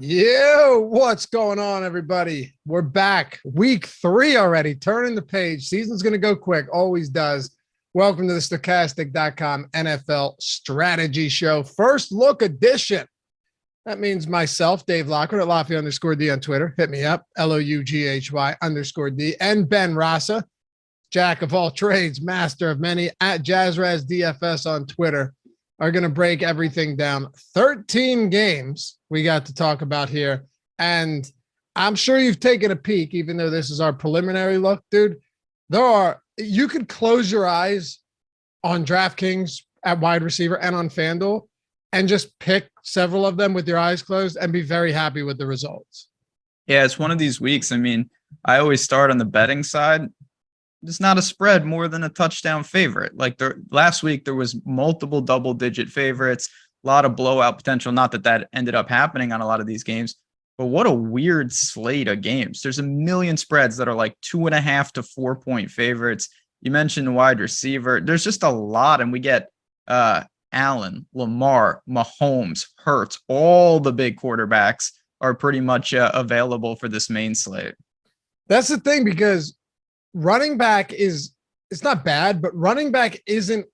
Yo, what's going on, everybody? We're back. Week 3 already. Turning the page. Season's going to go quick. Always does. Welcome to the Stokastic.com NFL Strategy Show. First look edition. That means myself, Dave Loughran at Loughran_D on Twitter. Hit me up, LOUGHY_D. And Ben Rasa, jack of all trades, master of many, at JazzRaz DFS on Twitter, are going to break everything down. 13 games we got to talk about here. And I'm sure you've taken a peek, even though this is our preliminary look, dude. You could close your eyes on DraftKings at wide receiver and on FanDuel and just pick several of them with your eyes closed and be very happy with the results. Yeah, it's one of these weeks. I mean, I always start on the betting side. It's not a spread more than a touchdown favorite. Like last week, there was multiple double-digit favorites, a lot of blowout potential. Not that ended up happening on a lot of these games, but what a weird slate of games. There's a million spreads that are like 2.5 to 4 point favorites. You mentioned wide receiver. There's just a lot, and we get Allen, Lamar, Mahomes, Hurts. All the big quarterbacks are pretty much available for this main slate. That's the thing, because running back it's not bad, but running back isn't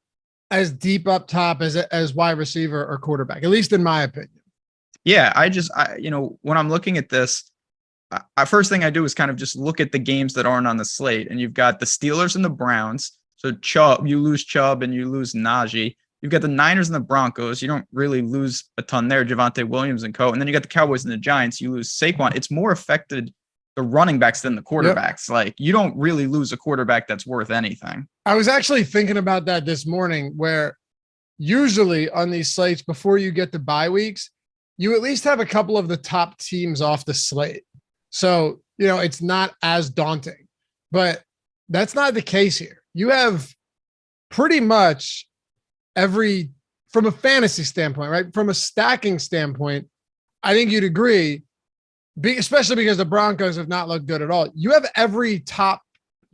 as deep up top as wide receiver or quarterback, at least in my opinion. Yeah, I when I'm looking at this, first thing I do is kind of just look at the games that aren't on the slate. And you've got the Steelers and the Browns. So you lose Chubb and you lose Najee. You've got the Niners and the Broncos. You don't really lose a ton there, Javonte Williams and co. And then you got the Cowboys and the Giants. You lose Saquon. It's more affected the running backs than the quarterbacks. Yep. Like, you don't really lose a quarterback that's worth anything. I was actually thinking about that this morning, where usually on these slates, before you get to bye weeks, you at least have a couple of the top teams off the slate. So, it's not as daunting, but that's not the case here. You have pretty much from a fantasy standpoint, right? From a stacking standpoint, I think you'd agree, especially because the Broncos have not looked good at all. You have every top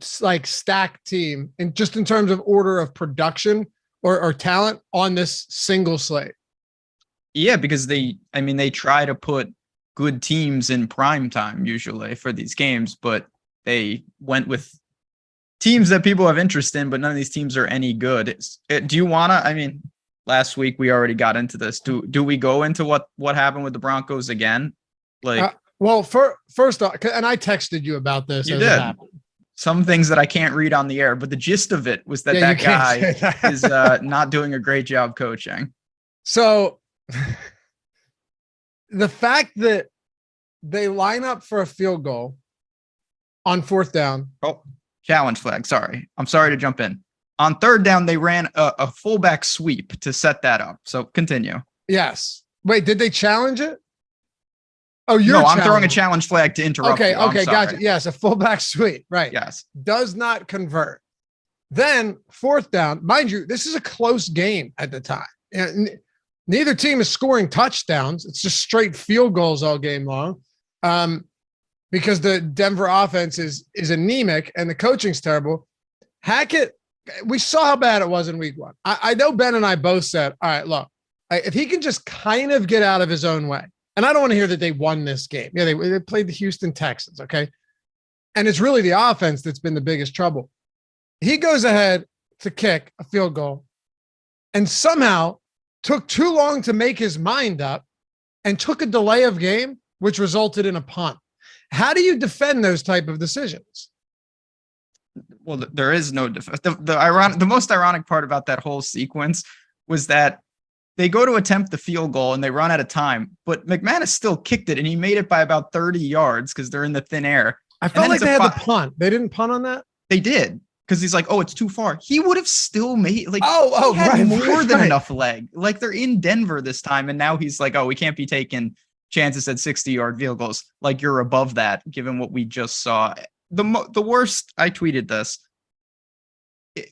stack team in terms of order of production or talent on this single slate. Yeah, because they try to put good teams in prime time usually for these games, but they went with teams that people have interest in, but none of these teams are any good. Do you want to, last week we already got into this. Do we go into what happened with the Broncos again? First off, and I texted you about this. You did. Some things that I can't read on the air, but the gist of it was that guy is not doing a great job coaching. So the fact that they line up for a field goal on 4th down. Oh, challenge flag. Sorry. I'm sorry to jump in. On 3rd down, they ran a fullback sweep to set that up. So continue. Yes. Wait, did they challenge it? Oh, I'm throwing a challenge flag to interrupt. Okay, gotcha. Yes, a fullback sweep. Right. Yes. Does not convert. Then 4th down, mind you, this is a close game at the time. And neither team is scoring touchdowns. It's just straight field goals all game long. Because the Denver offense is anemic and the coaching's terrible. Hackett, we saw how bad it was in week 1. I know Ben and I both said, all right, look, if he can just kind of get out of his own way, and I don't want to hear that they won this game. Yeah, they played the Houston Texans, okay? And it's really the offense that's been the biggest trouble. He goes ahead to kick a field goal and somehow took too long to make his mind up and took a delay of game, which resulted in a punt. How do you defend those type of decisions? Well, there is no defense. The most ironic part about that whole sequence was that they go to attempt the field goal and they run out of time, but McManus still kicked it and he made it by about 30 yards because they're in the thin air. I felt like they had the punt. They didn't punt on that? They did, because he's like, oh, it's too far. He would have still made more than enough leg. Like, they're in Denver this time, and now he's like, oh, we can't be taking chances at 60-yard field goals. Like, you're above that, given what we just saw. The worst, I tweeted this,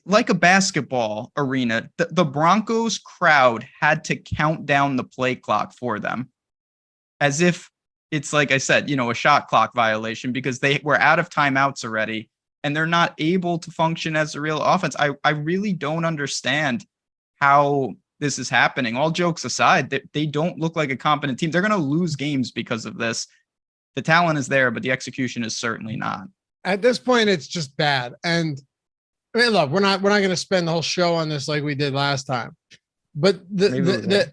like a basketball arena, the Broncos crowd had to count down the play clock for them, as if it's, like I said, a shot clock violation, because they were out of timeouts already and they're not able to function as a real offense. I really don't understand how this is happening. All jokes aside, they don't look like a competent team. They're going to lose games because of this. The talent is there, but the execution is certainly not. At this point, it's just bad. And I mean, look, we're not going to spend the whole show on this like we did last time. But the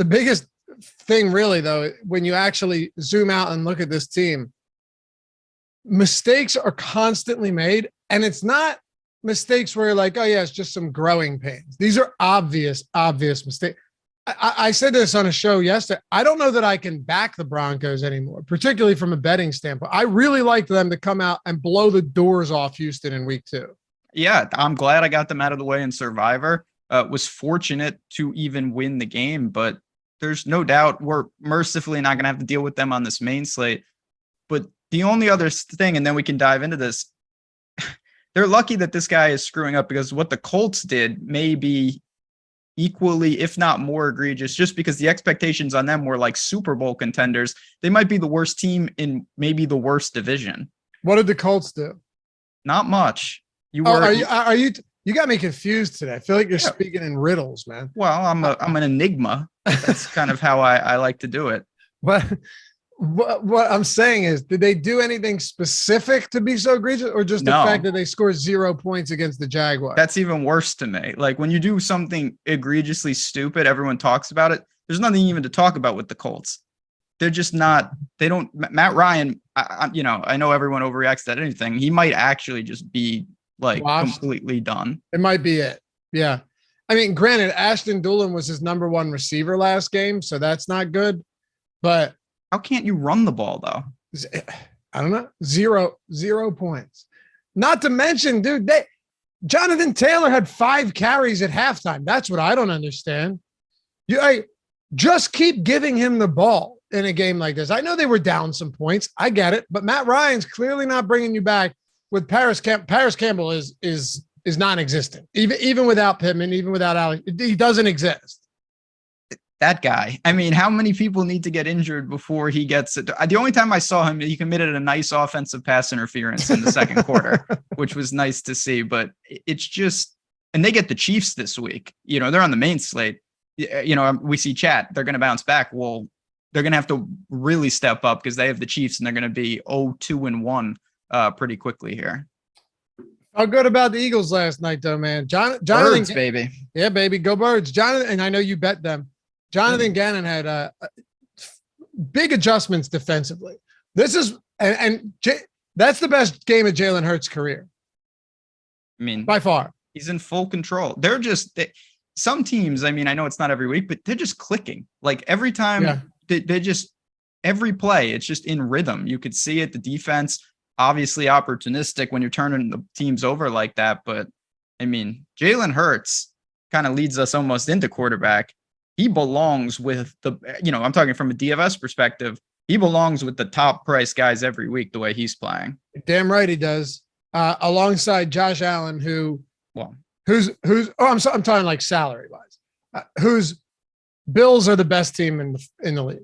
biggest thing really, though, when you actually zoom out and look at this team, mistakes are constantly made. And it's not mistakes where you're like, oh, yeah, it's just some growing pains. These are obvious mistakes. I said this on a show yesterday. I don't know that I can back the Broncos anymore, particularly from a betting standpoint. I really liked them to come out and blow the doors off Houston in week 2. Yeah, I'm glad I got them out of the way in Survivor. Was fortunate to even win the game, but there's no doubt we're mercifully not going to have to deal with them on this main slate. But the only other thing, and then we can dive into this, they're lucky that this guy is screwing up, because what the Colts did may be equally, if not more egregious, just because the expectations on them were like Super Bowl contenders. They might be the worst team in maybe the worst division. What did the Colts do? Not much. You got me confused today. I feel like you're speaking in riddles, man. Well, I'm an enigma. That's kind of how I like to do it. What I'm saying is, did they do anything specific to be so egregious, or just the fact that they scored 0 points against the Jaguars? That's even worse to me. Like, when you do something egregiously stupid, everyone talks about it. There's nothing even to talk about with the Colts. They're just not. They don't. Matt Ryan. I know everyone overreacts to anything. He might actually just be like completely done. It might be it. Yeah. I mean, granted, Ashton Dulin was his number 1 receiver last game, so that's not good. But how can't you run the ball, though? I don't know. 0 points. Not to mention, dude, Jonathan Taylor had 5 carries at halftime. That's what I don't understand. I just keep giving him the ball in a game like this. I know they were down some points. I get it. But Matt Ryan's clearly not bringing you back with Paris Campbell is non-existent. Even without Pittman, even without Alex, he doesn't exist. That guy. I mean, how many people need to get injured before he gets it? The only time I saw him, he committed a nice offensive pass interference in the second quarter, which was nice to see. But it's just, and they get the Chiefs this week. They're on the main slate. We see chat. They're going to bounce back. Well, they're going to have to really step up because they have the Chiefs, and they're going to be 0-2-1 pretty quickly here. How good about the Eagles last night, though, man? Jonathan, Birds, baby. Yeah, baby, go Birds. Jonathan, and I know you bet them. Jonathan Gannon had big adjustments defensively. This is that's the best game of Jalen Hurts' career. I mean, by far, he's in full control. They're just some teams. I mean, I know it's not every week, but they're just clicking. Like every time, they just every play. It's just in rhythm. You could see it. The defense, obviously opportunistic when you're turning the teams over like that. But I mean, Jalen Hurts kind of leads us almost into quarterback. He belongs with I'm talking from a DFS perspective. He belongs with the top price guys every week, the way he's playing. Damn right he does. Alongside Josh Allen, I'm talking like salary wise, whose Bills are the best team in the league.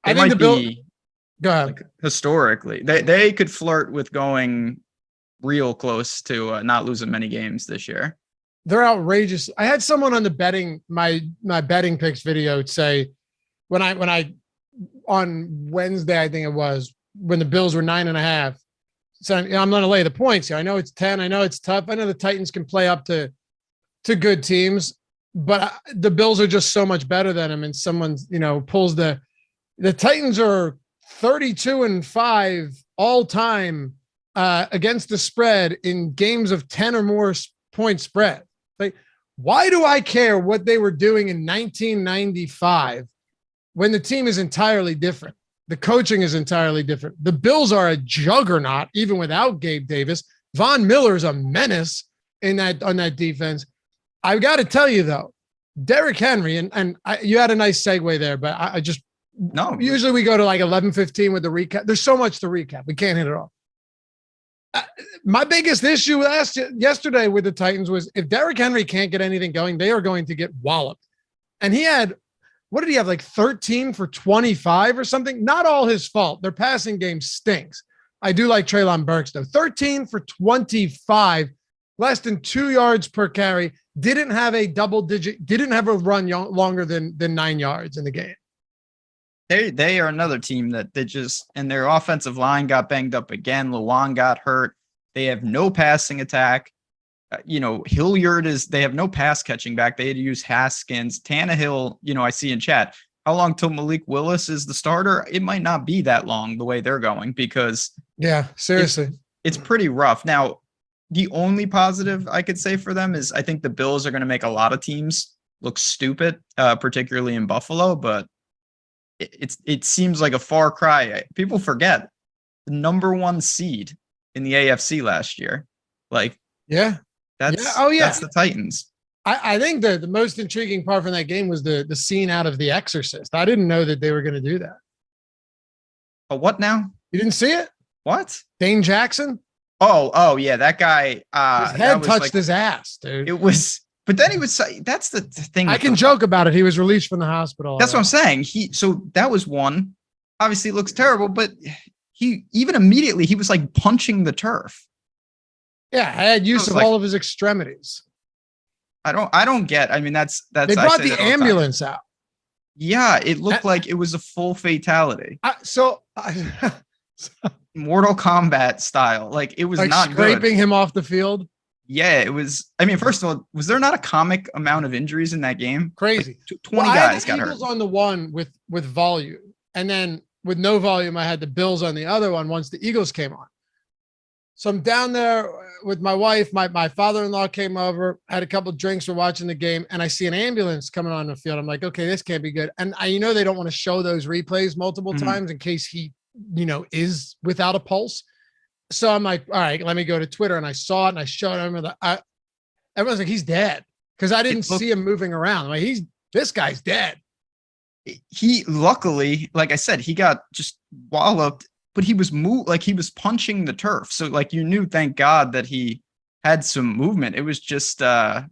I think the Bills. Go ahead. Like, historically, they could flirt with going real close to not losing many games this year. They're outrageous. I had someone on the betting, my betting picks video say when I on Wednesday, I think it was, when the Bills were 9.5. So I'm going to lay the points here. I know it's 10. I know it's tough. I know the Titans can play up to good teams, but the Bills are just so much better than them. And someone, pulls the Titans are 32-5 all time against the spread in games of 10 or more point spread. Like, why do I care what they were doing in 1995 when the team is entirely different? The coaching is entirely different. The Bills are a juggernaut, even without Gabe Davis. Von Miller is a menace on that defense. I've got to tell you, though, Derrick Henry, you had a nice segue there, but usually we go to like 11:15 with the recap. There's so much to recap. We can't hit it all. My biggest issue yesterday with the Titans was if Derrick Henry can't get anything going, they are going to get walloped. And he had, what did he have, like 13 for 25 or something? Not all his fault. Their passing game stinks. I do like Treylon Burks, though. 13 for 25 less than 2 yards per carry, didn't have a double digit, didn't have a run longer than 9 yards in the game. They are another team that they just, and their offensive line got banged up again. Loughran got hurt. They have no passing attack. Hilliard they have no pass catching back. They had to use Haskins. Tannehill, I see in chat, how long till Malik Willis is the starter? It might not be that long the way they're going because seriously, it's pretty rough. Now, the only positive I could say for them is I think the Bills are going to make a lot of teams look stupid, particularly in Buffalo, but it seems like a far cry. People forget the number 1 seed in the AFC last year. That's the Titans. I think the most intriguing part from that game was the scene out of The Exorcist. I didn't know that they were going to do that. What now? You didn't see it? What? Dane Jackson? Oh yeah, that guy. His head touched his ass, dude. It was, but then he was. That's the thing. I can joke about it. He was released from the hospital. That's what I'm saying. So that was one. Obviously, it looks terrible, but he even immediately he was like punching the turf. Yeah, I had use of all of his extremities. I don't get. I mean, that's. They brought the ambulance out. Yeah, it looked like it was a full fatality. Mortal Kombat style. Like it was not scraping good. Him off the field. Yeah, it was. I mean, first of all, was there not a comic amount of injuries in that game? Crazy. Like 20 guys got hurt. On the one with volume, and then with no volume, I had the Bills on the other one once the Eagles came on. So I'm down there with my wife. My father-in-law came over, had a couple of drinks, we're watching the game, and I see an ambulance coming on the field. I'm like, okay, this can't be good. And they don't want to show those replays multiple times in case he, is without a pulse. So I'm like, all right, let me go to Twitter. And I saw it and I showed him. Everyone's like, he's dead. Because I didn't see him moving around. I'm like, this guy's dead. He luckily, like I said, he got just walloped, but he was he was punching the turf. So like you knew, thank God, that he had some movement. It was just I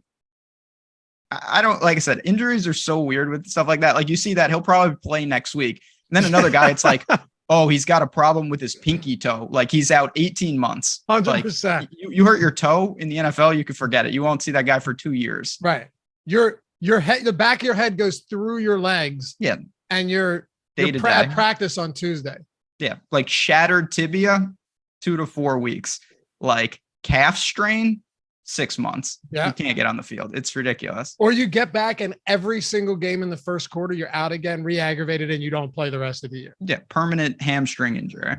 don't, like I said, injuries are so weird with stuff like that. Like you see that he'll probably play next week. And then another guy, it's like, oh, he's got a problem with his pinky toe. Like he's out 18 months. 100%. Like, you hurt your toe in the NFL, you can forget it. You won't see that guy for 2 years. Right. Your head, the back of your head goes through your legs. Yeah. And you're practice on Tuesday. Yeah. Like shattered tibia, 2 to 4 weeks. Like calf strain, 6 months. Yeah. You can't get on the field. It's ridiculous. Or you get back and every single game in the first quarter, you're out again, re-aggravated, and you don't play the rest of the year. Yeah. Permanent hamstring injury.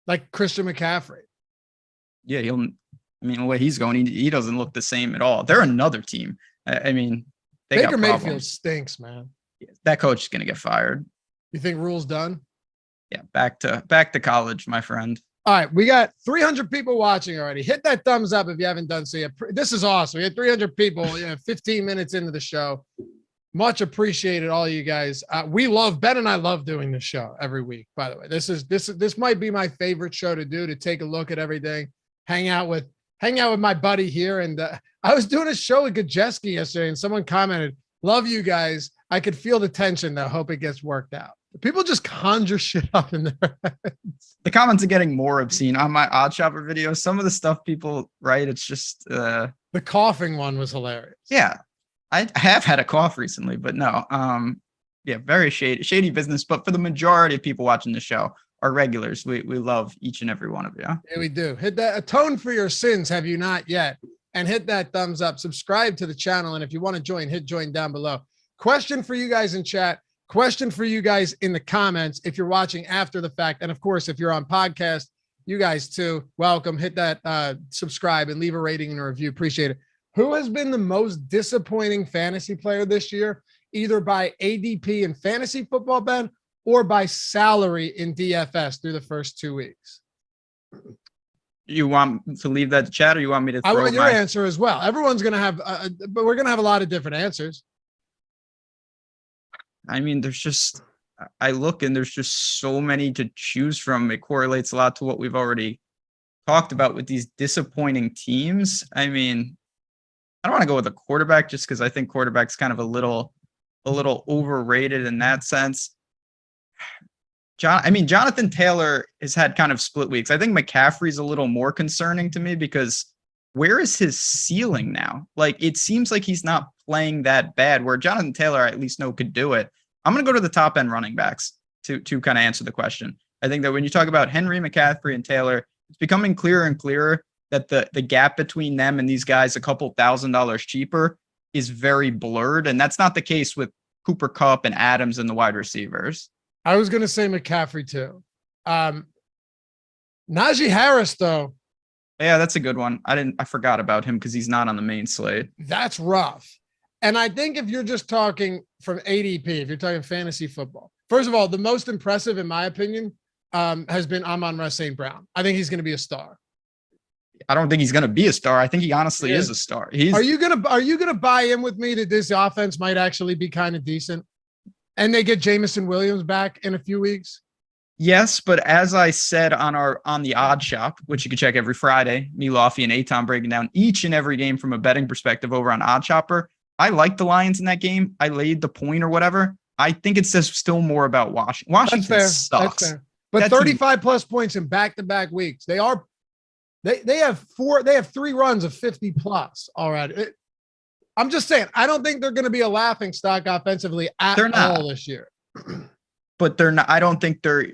Like Christian McCaffrey. Yeah. The way he's going, he doesn't look the same at all. They're another team. I mean, Baker Mayfield stinks, man. That coach is going to get fired. You think Rule's done? Yeah. Back to college, my friend. All right, we got 300 people watching already. Hit that thumbs up if you haven't done so yet. This is awesome. We had 300 people, 15 minutes into the show. Much appreciated, all you guys. Ben and I love doing this show every week. By the way, this might be my favorite show to do. To take a look at everything, hang out with my buddy here. And I was doing a show with Gajeski yesterday, and someone commented, "Love you guys. I could feel the tension though. Hope it gets worked out." People just conjure shit up in their heads. The comments are getting more obscene on my Odd Shopper videos. Some of the stuff people write, it's just the coughing one was hilarious. Yeah, I have had a cough recently, but no. Very shady business. But for the majority of people watching the show are regulars. We love each and every one of you. Yeah, we do. Hit that, atone for your sins. Have you not yet? And hit that thumbs up. Subscribe to the channel. And if you want to join, hit join down below. Question for you guys in chat. Question for you guys in the comments if you're watching after the fact. And of course, if you're on podcast, you guys too, welcome. Hit that subscribe and leave a rating and a review. Appreciate it. Who has been the most disappointing fantasy player this year, either by ADP in fantasy football, Ben, or by salary in DFS through the first 2 weeks? You want to leave that to chat, or you want me to throw I want your answer as well. Everyone's going to have, but we're going to have a lot of different answers. I mean, I look and there's just so many to choose from. It correlates a lot to what we've already talked about with these disappointing teams. I mean, I don't want to go with a quarterback just because I think quarterback's kind of a little overrated in that sense. Jonathan Taylor has had kind of split weeks. I think McCaffrey's a little more concerning to me because where is his ceiling now? Like, it seems like he's not playing that bad, where Jonathan Taylor, I at least know, could do it. I'm going to go to the top end running backs to kind of answer the question. I think that when you talk about Henry, McCaffrey, and Taylor, it's becoming clearer and clearer that the gap between them and these guys, a couple $1,000s cheaper, is very blurred. And that's not the case with Cooper Kupp and Adams and the wide receivers. I was going to say McCaffrey too. Najee Harris, though. Yeah, that's a good one. I forgot about him because he's not on the main slate. That's rough. And I think if you're just talking from ADP, if you're talking fantasy football, first of all, the most impressive, in my opinion, has been Amon-Ra St. Brown. I think he's going to be a star. I don't think he's going to be a star. I think he honestly is a star. Are you gonna buy in with me that this offense might actually be kind of decent, and they get Jameson Williams back in a few weeks? Yes, but as I said on the Odd Shop, which you can check every Friday, me, Lofty, and Aton breaking down each and every game from a betting perspective over on Odd Shopper. I like the Lions in that game. I laid the point or whatever. I think it says still more about Washington. Washington sucks. That's fair. But 35 plus points in back-to-back weeks. They have 3 runs of 50 plus already. I'm just saying, I don't think they're going to be a laughing stock offensively at all this year. But they're not. I don't think they're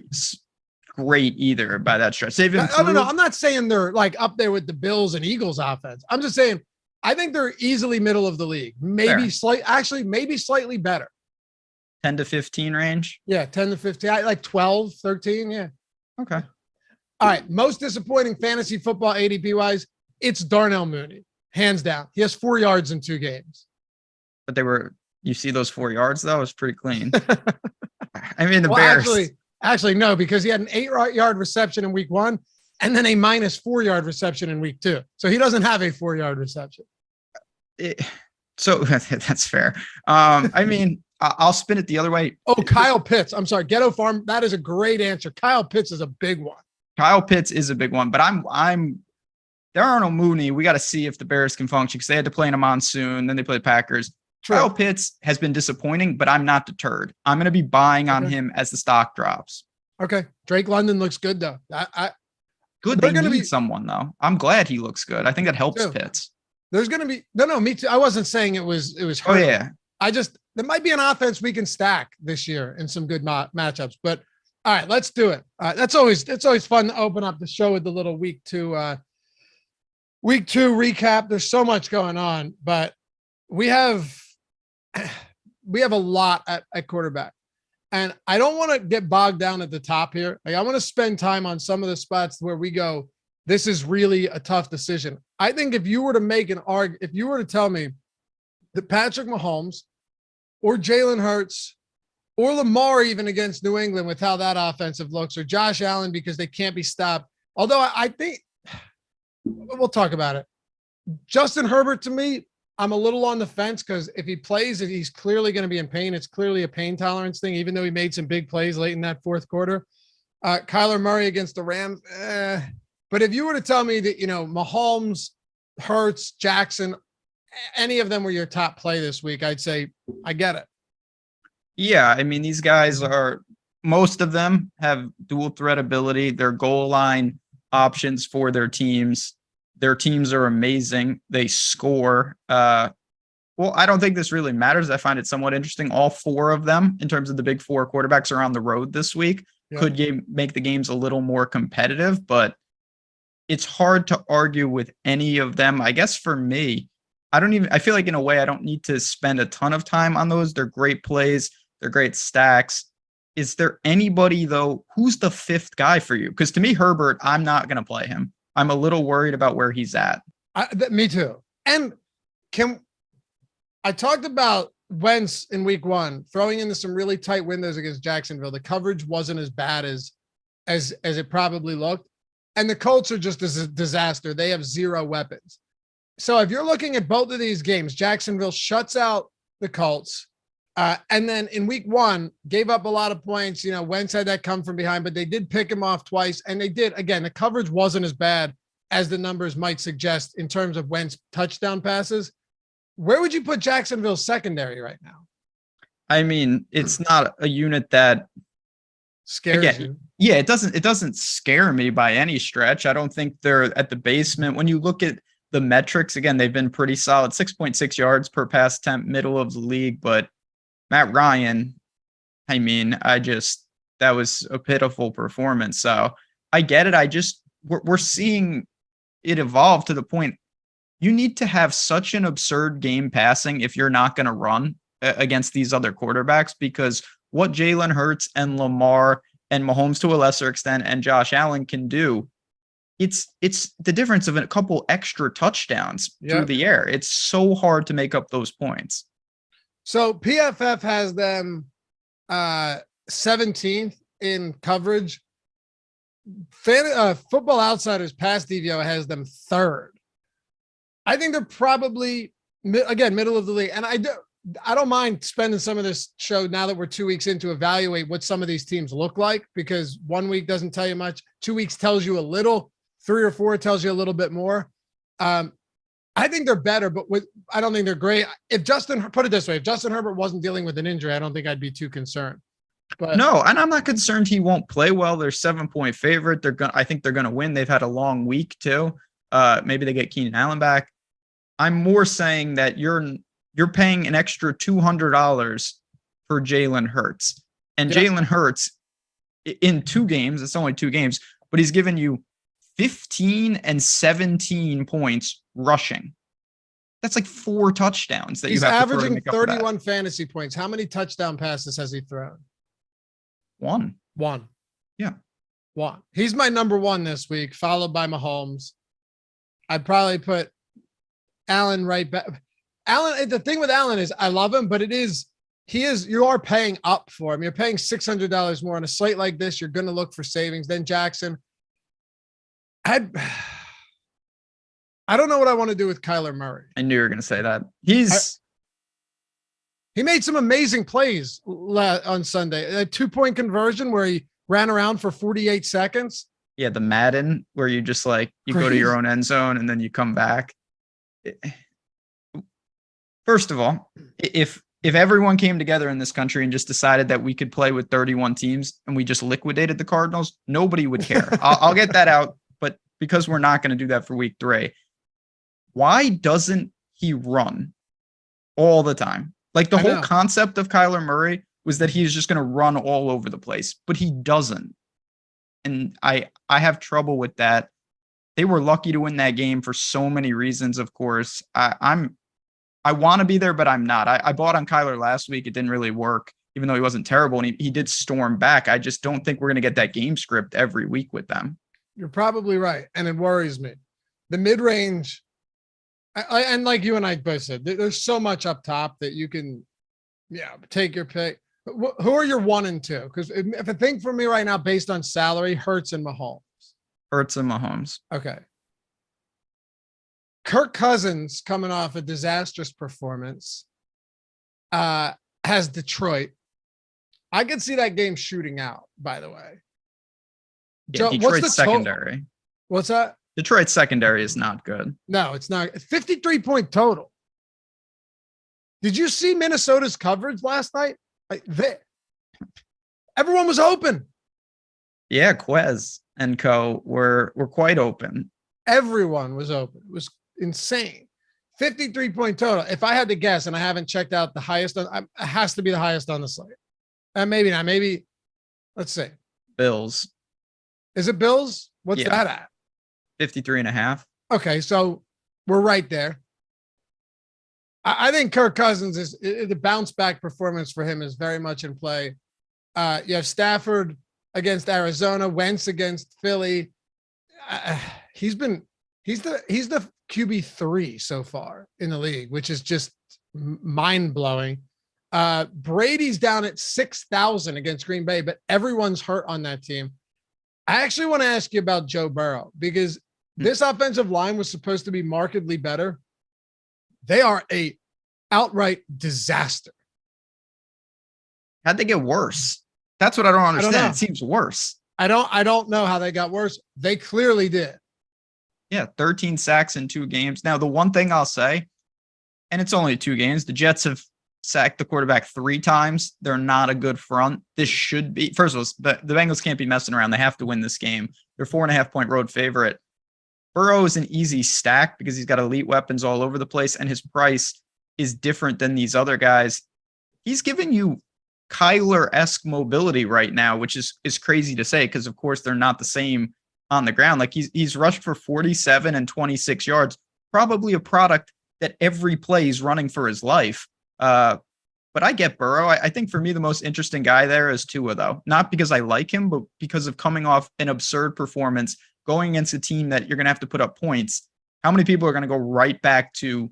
great either by that stretch. They've improved. I don't know. I'm not saying they're like up there with the Bills and Eagles offense. I'm just saying I think they're easily middle of the league. Maybe slightly better. 10 to 15 range. Yeah, 10 to 15. Like 12, 13. Yeah. Okay. All right. Most disappointing fantasy football ADP wise, it's Darnell Mooney, hands down. He has 4 yards in 2 games. But you see those 4 yards though? It's pretty clean. I mean, the Bears. Actually, no, because he had an 8-yard reception in week 1 and then a minus 4-yard reception in week 2. So he doesn't have a 4-yard reception. So that's fair. I mean, I'll spin it the other way. Oh, Kyle Pitts. I'm sorry. Ghetto Farm. That is a great answer. Kyle Pitts is a big one. Kyle Pitts is a big one, but Darnell Mooney. We got to see if the Bears can function because they had to play in a monsoon. Then they play the Packers. True. Kyle Pitts has been disappointing, but I'm not deterred. I'm going to be buying on him as the stock drops. Okay. Drake London looks good though. Good. They're going to be someone though. I'm glad he looks good. I think that helps Pitts. There's going to be no, me too. I wasn't saying it was hurt. Oh yeah. There might be an offense we can stack this year in some good matchups, but all right, let's do it. It's always fun to open up the show with the little week two recap. There's so much going on, but we have a lot at quarterback, and I don't want to get bogged down at the top here. Like, I want to spend time on some of the spots where we go, this is really a tough decision. I think if you were to tell me that Patrick Mahomes or Jalen Hurts or Lamar, even against New England with how that offensive looks, or Josh Allen because they can't be stopped. Although I think we'll talk about it. Justin Herbert, to me, I'm a little on the fence because if he plays, he's clearly going to be in pain. It's clearly a pain tolerance thing, even though he made some big plays late in that fourth quarter. Kyler Murray against the Rams. But if you were to tell me that, Mahomes, Hurts, Jackson, any of them were your top play this week, I'd say I get it. Yeah, I mean, these guys most of them have dual threat ability. They're goal line options for their teams. Their teams are amazing. They score. Well, I don't think this really matters. I find it somewhat interesting. All 4 of them, in terms of the big 4 quarterbacks, are on the road this week. Yeah. Could make the games a little more competitive, but it's hard to argue with any of them. I guess for me, I feel like in a way I don't need to spend a ton of time on those. They're great plays. They're great stacks. Is there anybody though? Who's the 5th guy for you? Because to me, Herbert, I'm not going to play him. I'm a little worried about where he's at. Me too. And I talked about Wentz in week 1, throwing into some really tight windows against Jacksonville. The coverage wasn't as bad as it probably looked. And the Colts are just a disaster. They have 0 weapons. So if you're looking at both of these games, Jacksonville shuts out the Colts. And then in week 1, gave up a lot of points. Wentz had that come from behind, but they did pick him off twice. And they did, again, the coverage wasn't as bad as the numbers might suggest in terms of Wentz touchdown passes. Where would you put Jacksonville's secondary right now? I mean, it's not a unit that scares you. Yeah, it doesn't scare me by any stretch. I don't think they're at the basement. When you look at the metrics, again, they've been pretty solid. 6.6 yards per pass attempt, middle of the league. But Matt Ryan, I mean, that was a pitiful performance. So I get it. We're seeing it evolve to the point you need to have such an absurd game passing if you're not going to run against these other quarterbacks, because what Jalen Hurts and Lamar and Mahomes to a lesser extent and Josh Allen can do, it's the difference of a couple extra touchdowns through the air. It's so hard to make up those points. So PFF has them 17th in coverage. Football Outsiders Pass DVO has them 3rd. I think they're probably, again, middle of the league. And I don't mind spending some of this show now that we're 2 weeks in to evaluate what some of these teams look like, because 1 week doesn't tell you much. 2 weeks tells you a little. 3 or 4 tells you a little bit more. I think they're better, but I don't think they're great. Put it this way, if Justin Herbert wasn't dealing with an injury, I don't think I'd be too concerned. But no, and I'm not concerned he won't play well. They're 7-point favorite. I think they're going to win. They've had a long week too. Maybe they get Keenan Allen back. I'm more saying that you're paying an extra $200 for Jalen Hurts, and Jalen Hurts in 2 games. It's only 2 games, but he's given you 15 and 17 points rushing. That's like 4 touchdowns that he's you have to averaging 31 fantasy points. How many touchdown passes has he thrown? 1. Yeah. 1. He's my number 1 this week, followed by Mahomes. I'd probably put Allen right back. Allen, the thing with Allen is I love him, but you are paying up for him. You're paying $600 more on a slate like this. You're going to look for savings. Then Jackson. I don't know what I want to do with Kyler Murray. I knew you were going to say that. He made some amazing plays on Sunday. A 2-point conversion where he ran around for 48 seconds. Yeah, the Madden where you just go to your own end zone and then you come back. First of all, if everyone came together in this country and just decided that we could play with 31 teams and we just liquidated the Cardinals, nobody would care. I'll get that out. But because we're not going to do that for week 3, why doesn't he run all the time? Like the whole concept of Kyler Murray was that he's just going to run all over the place, but he doesn't. And I have trouble with that. They were lucky to win that game for so many reasons, of course. I want to be there, but I'm not. I bought on Kyler last week. It didn't really work, even though he wasn't terrible. And he did storm back. I just don't think we're going to get that game script every week with them. You're probably right. And it worries me. The mid-range, and like you and I both said, there's so much up top that you can, take your pick. Who are your 1 and 2? Because if I think for me right now, based on salary, Hurts and Mahomes. Hurts and Mahomes. Okay. Kirk Cousins, coming off a disastrous performance, has Detroit. I could see that game shooting out, by the way. Yeah, Detroit's secondary. What's that? Detroit's secondary is not good. No, it's not. 53-point total. Did you see Minnesota's coverage last night? Everyone was open. Yeah, Quez and co were quite open. Everyone was open. It was insane. 53-point total. If I had to guess, and I haven't checked out the highest, it has to be the highest on the slate. Maybe not. Maybe, let's see. Bills. Is it Bills? What's that at? 53.5. Okay, so we're right there. I think Kirk Cousins the bounce back performance for him is very much in play. You have Stafford against Arizona, Wentz against Philly. He's the QB3 so far in the league, which is just mind blowing. Brady's down at 6,000 against Green Bay, but everyone's hurt on that team. I actually want to ask you about Joe Burrow, because this offensive line was supposed to be markedly better. They are a outright disaster. How'd they get worse? That's what I don't understand. It seems worse. I don't know how they got worse. They clearly did. Yeah, 13 sacks in 2 games. Now, the one thing I'll say, and it's only 2 games, the Jets have sacked the quarterback 3 times. They're not a good front. This should be, first of all, the Bengals can't be messing around. They have to win this game. They're 4.5-point road favorite. Burrow is an easy stack because he's got elite weapons all over the place, and his price is different than these other guys. He's giving you Kyler-esque mobility right now, which is crazy to say because, of course, they're not the same on the ground. Like he's rushed for 47 and 26 yards, probably a product that every play is running for his life. But I get Burrow. I think for me, the most interesting guy there is Tua, though. Not because I like him, but because of coming off an absurd performance, going against a team that you're going to have to put up points. How many people are going to go right back to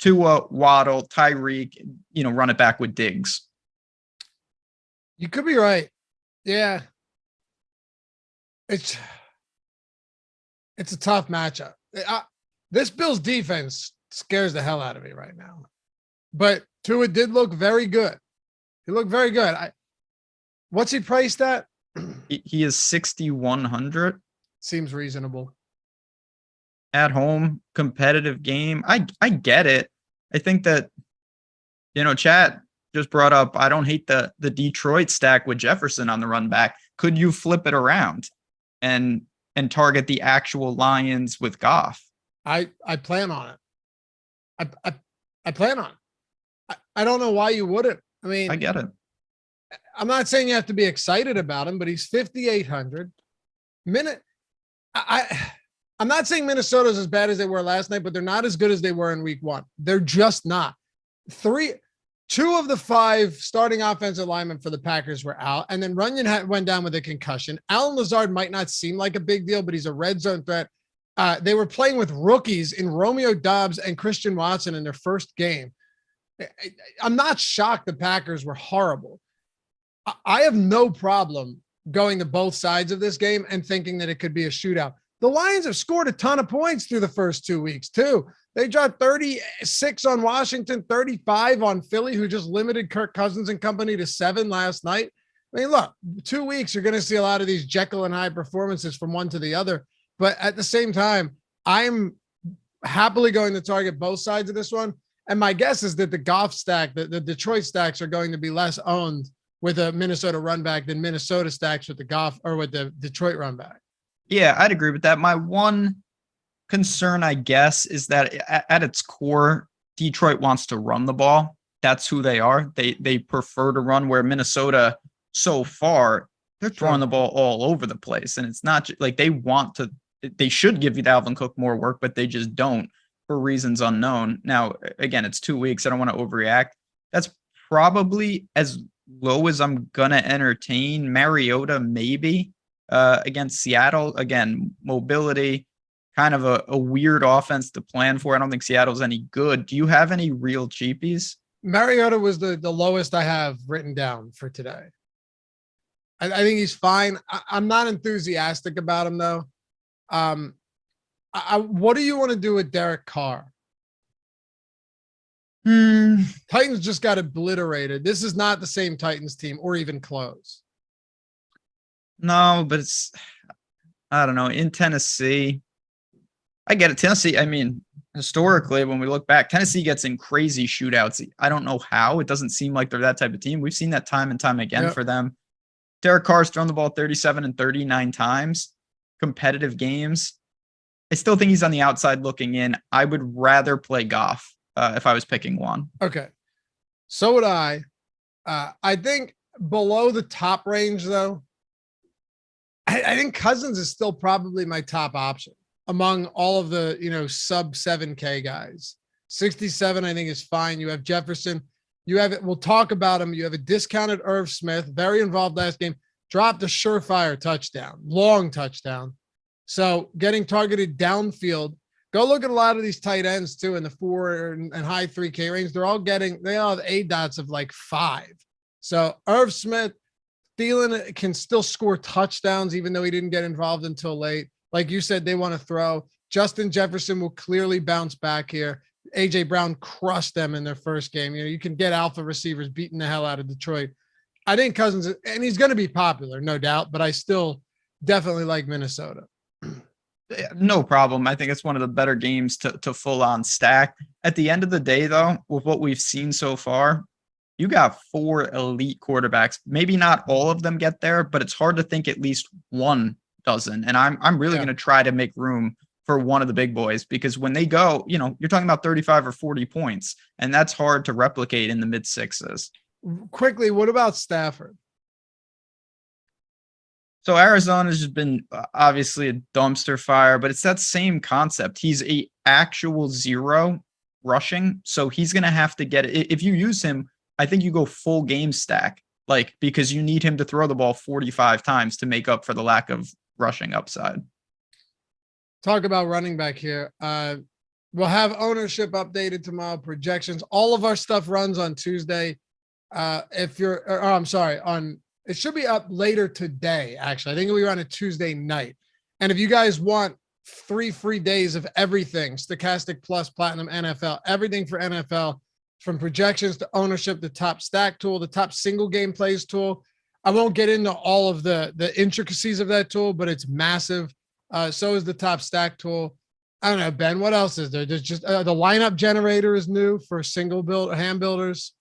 Tua, Waddle, Tyreek, run it back with Diggs? You could be right. Yeah. It's a tough matchup. This Bills defense scares the hell out of me right now. But Tua did look very good. He looked very good. What's he priced at? He is 6,100. Seems reasonable. At home, competitive game. I get it. I think that, chat just brought up, I don't hate the Detroit stack with Jefferson on the run back. Could you flip it around and target the actual Lions with Goff? I plan on it. I plan on it. I don't know why you wouldn't. I mean, I get it. I'm not saying you have to be excited about him, but he's 5,800. I'm not saying Minnesota's as bad as they were last night, but they're not as good as they were in week 1. They're just not. 2 of the 5 starting offensive linemen for the Packers were out, and then Runyon went down with a concussion. Alan Lazard might not seem like a big deal, but he's a red zone threat. They were playing with rookies in Romeo Doubs and Christian Watson in their first game. I'm not shocked the Packers were horrible. I have no problem going to both sides of this game and thinking that it could be a shootout. The Lions have scored a ton of points through the first 2 weeks too. They dropped 36 on Washington, 35 on Philly, who just limited Kirk Cousins and company to 7 last night. I mean, look, 2 weeks, you're going to see a lot of these Jekyll and Hyde performances from one to the other. But at the same time, I'm happily going to target both sides of this one. And my guess is that the Goff stack, the Detroit stacks are going to be less owned with a Minnesota run back than Minnesota stacks with the Goff or with the Detroit run back. Yeah, I'd agree with that. My one concern, I guess, is that at its core, Detroit wants to run the ball. That's who they are. They prefer to run, where Minnesota so far, they're throwing the ball all over the place. And it's not like they should give you Dalvin Cook more work, but they just don't for reasons unknown. Now, again, it's 2 weeks. I don't want to overreact. That's probably as low as I'm going to entertain. Mariota, maybe against Seattle. Again, mobility, kind of a weird offense to plan for. I don't think Seattle's any good. Do you have any real cheapies? Mariota was the lowest I have written down for today. I think he's fine. I'm not enthusiastic about him, though. What do you want to do with Derek Carr? Titans just got obliterated. This is not the same Titans team or even close. No, but I don't know. In Tennessee, I get it. Tennessee, I mean, historically, when we look back, Tennessee gets in crazy shootouts. I don't know how. It doesn't seem like they're that type of team. We've seen that time and time again for them. Derek Carr's thrown the ball 37 and 39 times. Competitive games. I still think he's on the outside looking in. I would rather play Goff if I was picking one. Okay. So would I. I think below the top range, though, I think Cousins is still probably my top option among all of the, sub 7K guys. 67, I think, is fine. You have Jefferson. We'll talk about him. You have a discounted Irv Smith, very involved last game, dropped a surefire touchdown, long touchdown. So getting targeted downfield. Go look at a lot of these tight ends too in the 4 and high 3K range. They all have ADOTs of like 5. So Irv Smith, Thielen can still score touchdowns, even though he didn't get involved until late. Like you said, they want to throw. Justin Jefferson will clearly bounce back here. AJ Brown crushed them in their first game. You can get alpha receivers beating the hell out of Detroit. I think Cousins, and he's going to be popular, no doubt, but I still definitely like Minnesota. No problem. I think it's one of the better games to full on stack. At the end of the day, though, with what we've seen so far, you got 4 elite quarterbacks. Maybe not all of them get there, but it's hard to think at least one doesn't. And I'm really going to try to make room for one of the big boys, because when they go, you're talking about 35 or 40 points, and that's hard to replicate in the mid sixes. Quickly, what about Stafford? So Arizona's just been obviously a dumpster fire, but it's that same concept. He's a actual zero rushing, so he's going to have to get it. If you use him, I think you go full game stack, because you need him to throw the ball 45 times to make up for the lack of rushing upside. Talk about running back here. We'll have ownership updated tomorrow, projections. All of our stuff runs on Tuesday. It should be up later today, actually. I think we run a Tuesday night. And if you guys want 3 free days of everything, Stokastic Plus, Platinum, NFL, everything for NFL, from projections to ownership, the top stack tool, the top single game plays tool. I won't get into all of the intricacies of that tool, but it's massive. So is the top stack tool. I don't know, Ben, what else is there? There's just the lineup generator is new for single build hand builders.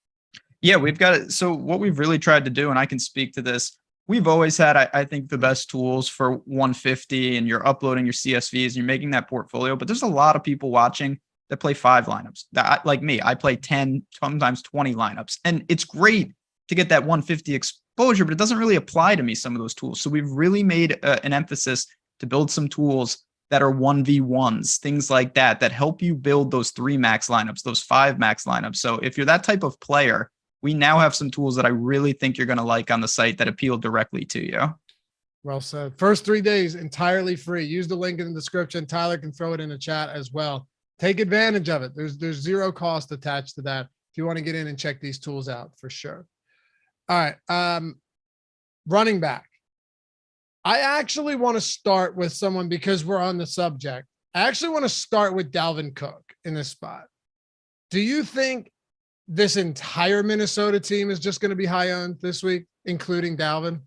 Yeah, we've got it. So what we've really tried to do, and I can speak to this, we've always had, I think, the best tools for 150, and you're uploading your CSVs and you're making that portfolio. But there's a lot of people watching that play 5 lineups. Like me, I play 10, sometimes 20 lineups. And it's great to get that 150 exposure, but it doesn't really apply to me, some of those tools. So we've really made an emphasis to build some tools that are 1v1s, things like that help you build those 3 max lineups, those 5 max lineups. So if you're that type of player, we now have some tools that I really think you're going to like on the site that appeal directly to you. Well said. First 3 days entirely free. Use the link in the description. Tyler can throw it in the chat as well. Take advantage of it. There's zero cost attached to that if you want to get in and check these tools out for sure. All right. Running back. I actually want to start with someone, because we're on the subject. I actually want to start with Dalvin Cook in this spot. Do you think this entire Minnesota team is just going to be high owned this week, including Dalvin?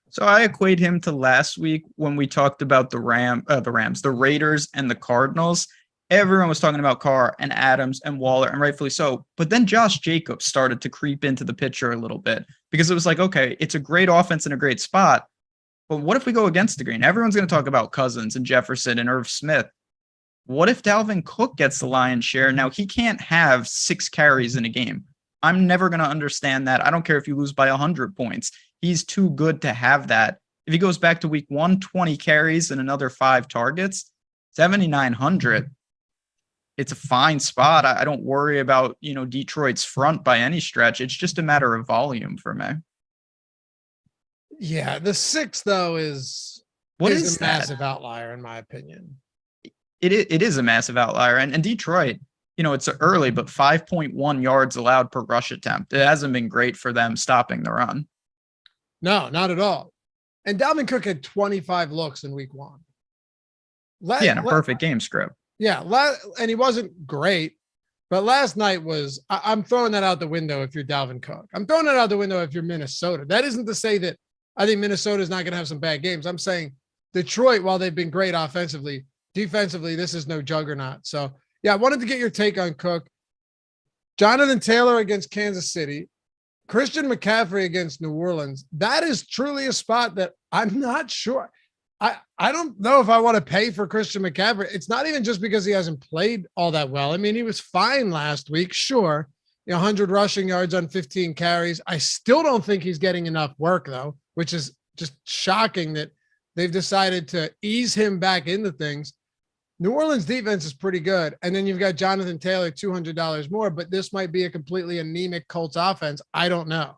So I equate him to last week when we talked about the Raiders and the Cardinals. Everyone was talking about Carr and Adams and Waller, and rightfully so. But then Josh Jacobs started to creep into the picture a little bit, because it was like, okay, it's a great offense and a great spot. But what if we go against the grain? Everyone's going to talk about Cousins and Jefferson and Irv Smith. What if Dalvin Cook gets the lion's share? Now, he can't have 6 carries in a game. I'm never going to understand that. I don't care if you lose by 100 points. He's too good to have that. If he goes back to week 1, 20 carries and another 5 targets, 7,900. It's a fine spot. I don't worry about, Detroit's front by any stretch. It's just a matter of volume for me. Yeah, the 6 though is a massive outlier in my opinion. It is a massive outlier, and Detroit, it's early, but 5.1 yards allowed per rush attempt. It hasn't been great for them stopping the run. No, not at all. And Dalvin Cook had 25 looks in week 1. In a perfect game script. Yeah, and he wasn't great, but last night was. I'm throwing that out the window if you're Dalvin Cook. I'm throwing it out the window if you're Minnesota. That isn't to say that I think Minnesota is not going to have some bad games. I'm saying Detroit, while they've been great offensively, defensively, this is no juggernaut. So, yeah, I wanted to get your take on Cook. Jonathan Taylor against Kansas City, Christian McCaffrey against New Orleans. That is truly a spot that I'm not sure. I don't know if I want to pay for Christian McCaffrey. It's not even just because he hasn't played all that well. I mean, he was fine last week, sure. 100 rushing yards on 15 carries. I still don't think he's getting enough work, though, which is just shocking that they've decided to ease him back into things. New Orleans defense is pretty good. And then you've got Jonathan Taylor, $200 more, but this might be a completely anemic Colts offense. I don't know.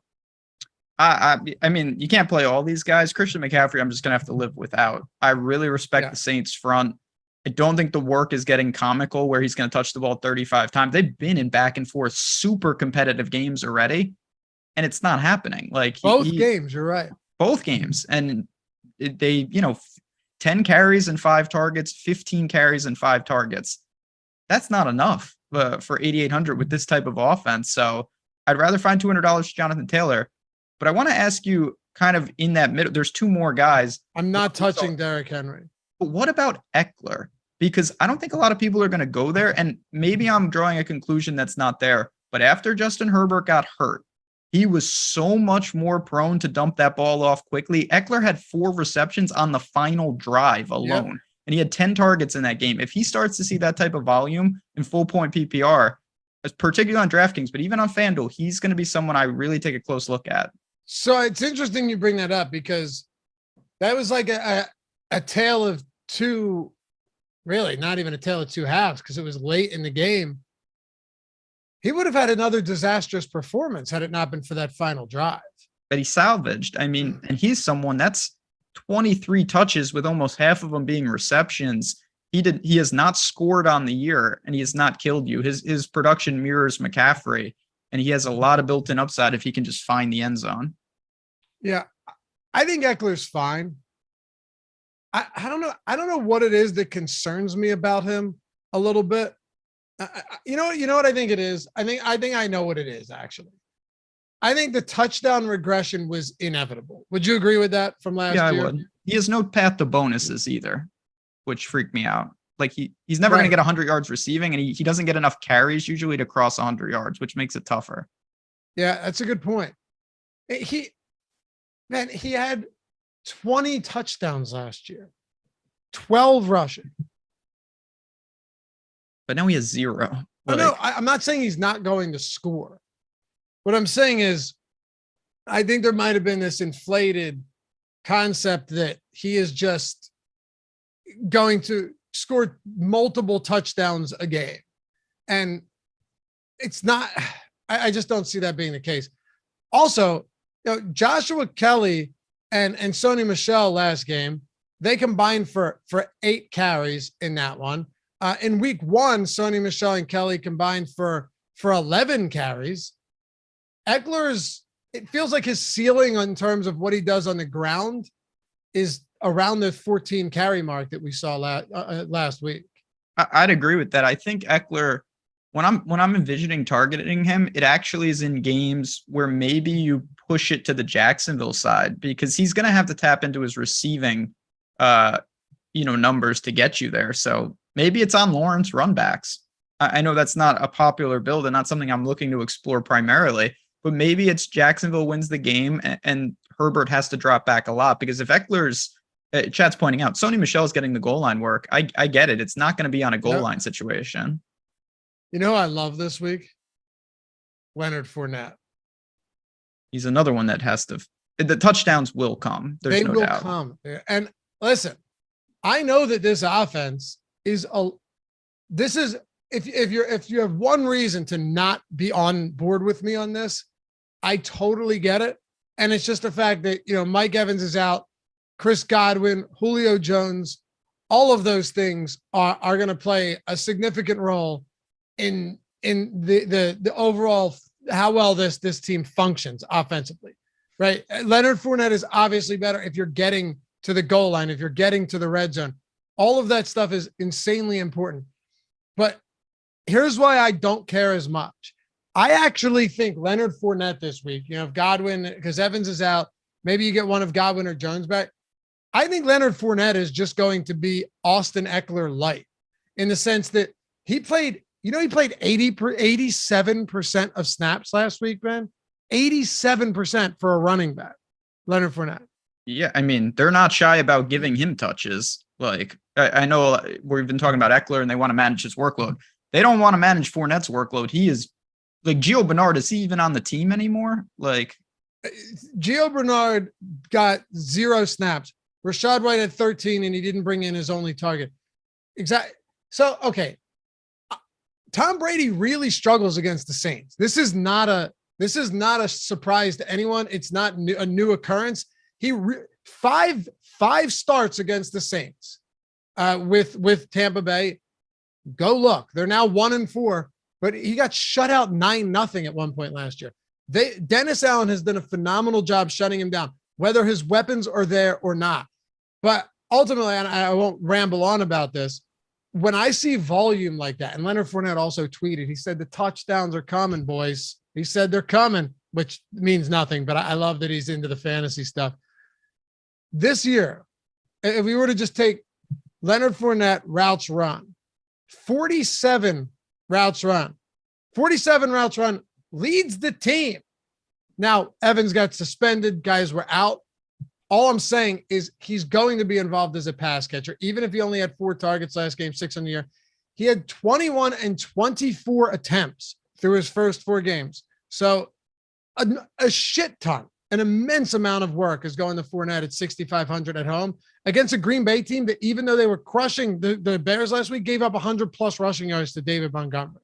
I mean, you can't play all these guys. Christian McCaffrey, I'm just going to have to live without. I really respect the Saints front. I don't think the work is getting comical where he's going to touch the ball 35 times. They've been in back and forth, super competitive games already, and it's not happening. Like both games, you're right. Both games. And they, 10 carries and 5 targets, 15 carries and 5 targets. That's not enough for 8,800 with this type of offense. So I'd rather find $200 to Jonathan Taylor. But I want to ask you kind of in that middle, there's 2 more guys. I'm not touching Derrick Henry. But what about Eckler? Because I don't think a lot of people are going to go there. And maybe I'm drawing a conclusion that's not there. But after Justin Herbert got hurt, he was so much more prone to dump that ball off quickly. Eckler had 4 receptions on the final drive alone. and he had 10 targets in that game. If he starts to see that type of volume in full point PPR, particularly on DraftKings, but even on FanDuel, he's going to be someone I really take a close look at. So it's interesting you bring that up because that was like a tale of two, really not even a tale of two halves because it was late in the game. He would have had another disastrous performance had it not been for that final drive. But he salvaged. I mean, and he's someone that's 23 touches with almost half of them being receptions. He has not scored on the year and he has not killed you. His production mirrors McCaffrey, and he has a lot of built-in upside if he can just find the end zone. Yeah. I think Eckler's fine. I don't know. I don't know what it is that concerns me about him a little bit. You know what I think it is? I think I know what it is, actually. I think the touchdown regression was inevitable. Would you agree with that from last year? Yeah, I would. He has no path to bonuses either, which freaked me out. Like he's never going to get 100 yards receiving, and he doesn't get enough carries usually to cross 100 yards, which makes it tougher. Yeah, that's a good point. He had 20 touchdowns last year, 12 rushing. But now he has 0. No, I'm not saying he's not going to score. What I'm saying is, I think there might have been this inflated concept that he is just going to score multiple touchdowns a game. And it's not, I just don't see that being the case. Also, Joshua Kelly and Sony Michel last game, they combined for 8 carries in that one. In week 1, Sony Michel and Kelly combined for 11 carries. It feels like his ceiling in terms of what he does on the ground is around the 14 carry mark that we saw last week. I'd agree with that. I think Eckler, when I'm envisioning targeting him, it actually is in games where maybe you push it to the Jacksonville side because he's going to have to tap into his receiving, numbers to get you there. So maybe it's on Lawrence run backs. I know that's not a popular build and not something I'm looking to explore primarily, but maybe it's Jacksonville wins the game and Herbert has to drop back a lot because if Eckler's, Chad's pointing out, Sony Michel is getting the goal line work. I get it. It's not going to be on a goal line situation. You know, I love this week. Leonard Fournette. He's another one that has to, the touchdowns will come. There's no doubt. They will come. And listen, I know that this offense is if you have one reason to not be on board with me on this, I totally get it. And it's just the fact that, Mike Evans is out, Chris Godwin, Julio Jones, all of those things are going to play a significant role in the overall, how well this team functions offensively, right? Leonard Fournette is obviously better if you're getting to the goal line, if you're getting to the red zone. All of that stuff is insanely important. But here's why I don't care as much. I actually think Leonard Fournette this week, if Godwin, because Evans is out, maybe you get one of Godwin or Jones back. I think Leonard Fournette is just going to be Austin Eckler light in the sense that he played 87% of snaps last week, Ben. 87% for a running back, Leonard Fournette. Yeah, I mean, they're not shy about giving him touches. Like, I know we've been talking about Eckler and they want to manage his workload. They don't want to manage Fournette's workload. He is like Gio Bernard. Is he even on the team anymore? Like, Gio Bernard got 0 snaps. Rachaad White had 13 and he didn't bring in his only target. Exactly. So, okay. Tom Brady really struggles against the Saints. This is not a surprise to anyone. It's not a new occurrence. He five starts against the Saints with Tampa Bay. Go look. They're now 1-4, but he got shut out 9-0 at one point last year. Dennis Allen has done a phenomenal job shutting him down, whether his weapons are there or not. But ultimately, and I won't ramble on about this, when I see volume like that, and Leonard Fournette also tweeted, he said, the touchdowns are coming, boys. He said they're coming, which means nothing, but I love that he's into the fantasy stuff. This year, if we were to just take Leonard Fournette routes run, 47 routes run leads the team. Now, Evans got suspended. Guys were out. All I'm saying is he's going to be involved as a pass catcher, even if he only had 4 targets last game, 6 on the year. He had 21 and 24 attempts through his first 4 games. So a shit ton, an immense amount of work is going to Fournette at 6,500 at home against a Green Bay team that, even though they were crushing the Bears last week, gave up 100 plus rushing yards to David Montgomery.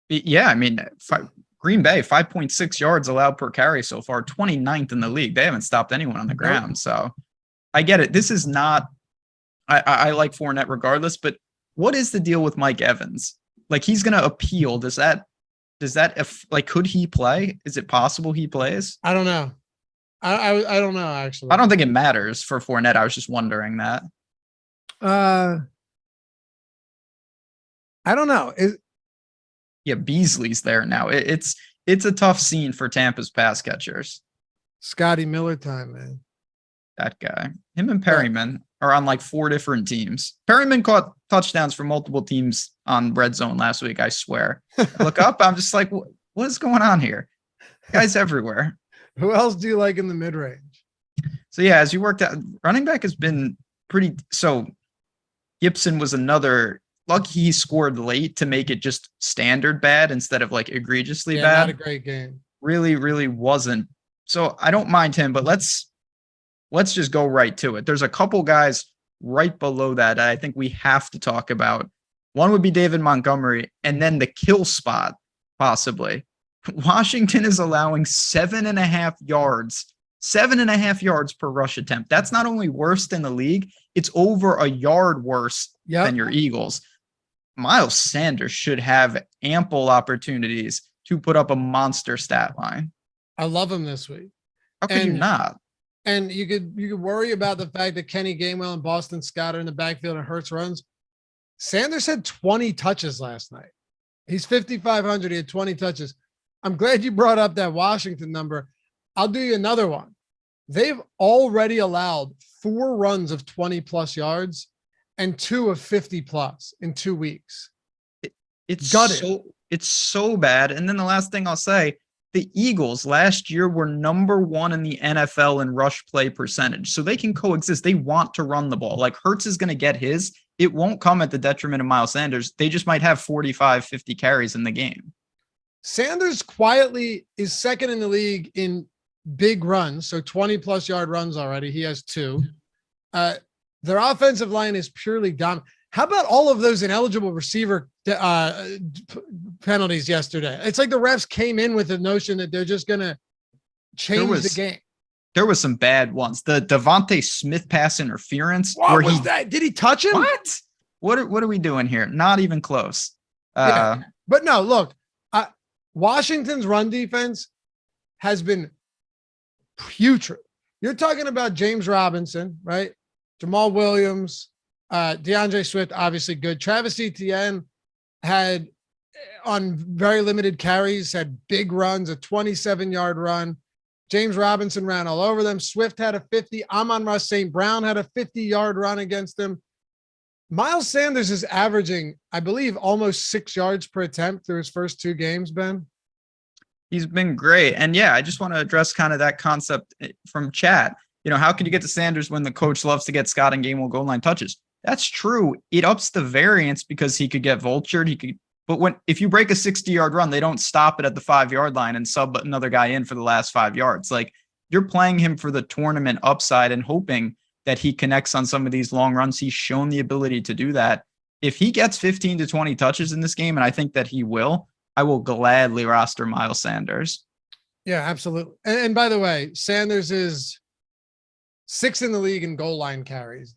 Yeah, I mean, Green Bay, 5.6 yards allowed per carry so far, 29th in the league. They haven't stopped anyone on the ground. So I get it. This is not, I like Fournette regardless, but what is the deal with Mike Evans? Like, he's going to appeal. Does that, could he play? Is it possible he plays? I don't know. I don't know, actually. I don't think it matters for Fournette. I was just wondering that. I don't know. Yeah, Beasley's there now. It's a tough scene for Tampa's pass catchers. Scotty Miller time, man. That guy. Him and Perryman are on like 4 different teams. Perryman caught touchdowns for multiple teams on Red Zone last week, I swear. I look up, I'm just like, what is going on here? Guys everywhere. Who else do you like in the mid-range? So yeah, as you worked out, running back has been pretty. So Gibson was another. Lucky he scored late to make it just standard bad instead of like egregiously bad. Not a great game. Really, really wasn't. So I don't mind him, but let's just go right to it. There's a couple guys right below that I think we have to talk about. One would be David Montgomery, and then the kill spot, possibly. Washington is allowing 7.5 yards per rush attempt. That's not only worse than the league, it's over a yard worse than your Eagles. Miles Sanders should have ample opportunities to put up a monster stat line. I love him this week. How could you not? And you could worry about the fact that Kenny Gainwell and Boston Scott are in the backfield and Hurts runs. Sanders had 20 touches last night. He's 5,500. He had 20 touches. I'm glad you brought up that Washington number. I'll do you another one. They've already allowed 4 runs of 20 plus yards and 2 of 50 plus in 2 weeks. It's so bad. And then the last thing I'll say, the Eagles last year were number 1 in the NFL in rush play percentage. So they can coexist. They want to run the ball. Like, Hurts is going to get his. It won't come at the detriment of Miles Sanders. They just might have 45, 50 carries in the game. Sanders quietly is second in the league in big runs. So 20 plus yard runs already. He has 2. Their offensive line is purely dominant. How about all of those ineligible receiver penalties yesterday? It's like the refs came in with the notion that they're just going to change the game. There was some bad ones. The Devontae Smith pass interference. What was that? Did he touch him? What are we doing here? Not even close. But no, look, Washington's run defense has been putrid. You're talking about James Robinson, right? Jamal Williams, DeAndre Swift, obviously good. Travis Etienne had, on very limited carries, had big runs, a 27-yard run. James Robinson ran all over them. Swift had a 50. Amon-Ra St. Brown had a 50-yard run against him. Miles Sanders is averaging, I believe, almost 6 yards per attempt through his first 2 games, Ben. He's been great. And yeah, I just want to address kind of that concept from chat. You know, how can you get to Sanders when the coach loves to get Scott and Gainwell goal line touches? That's true. It ups the variance because he could get vultured. But if you break a 60-yard run, they don't stop it at the 5-yard line and sub another guy in for the last 5 yards. Like, you're playing him for the tournament upside and hoping that he connects on some of these long runs. He's shown the ability to do that. If he gets 15 to 20 touches in this game, and I think that he will, I will gladly roster Miles Sanders. Yeah, absolutely. And by the way, Sanders is 6th in the league in goal line carries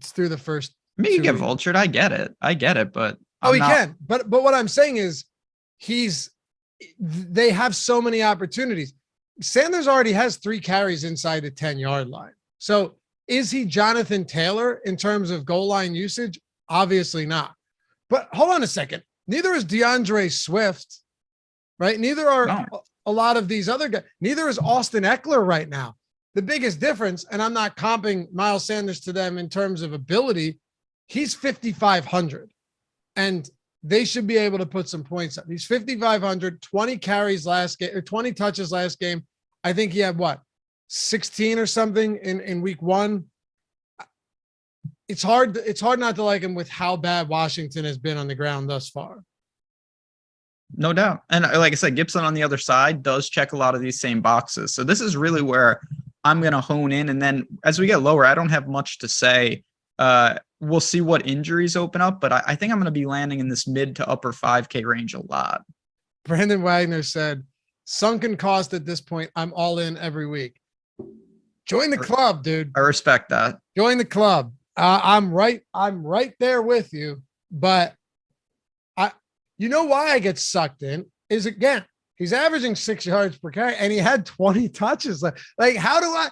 through the first. I mean, you get vultured. I get it, but he can. But what I'm saying is they have so many opportunities. Sanders already has 3 carries inside the 10-yard line. So is he Jonathan Taylor in terms of goal line usage? Obviously not. But hold on a second. Neither is DeAndre Swift, right? Neither are a lot of these other guys. Neither is Austin Eckler right now. The biggest difference, and I'm not comping Miles Sanders to them in terms of ability, he's 5,500. And they should be able to put some points up. He's 5,500, 20 carries last game, or 20 touches last game. I think he had 16 or something in week one. It's hard not to like him with how bad Washington has been on the ground thus far. No doubt. And like I said, Gibson on the other side does check a lot of these same boxes. So this is really where I'm going to hone in. And then as we get lower, I don't have much to say. We'll see what injuries open up, but I think I'm going to be landing in this mid to upper 5K range a lot. Brandon Wagner said, sunken cost at this point. I'm all in every week. Join the club, dude. I respect that. Join the club. I'm right there with you, but you know why I get sucked in is, again, he's averaging 6 yards per carry and he had 20 touches. Like how am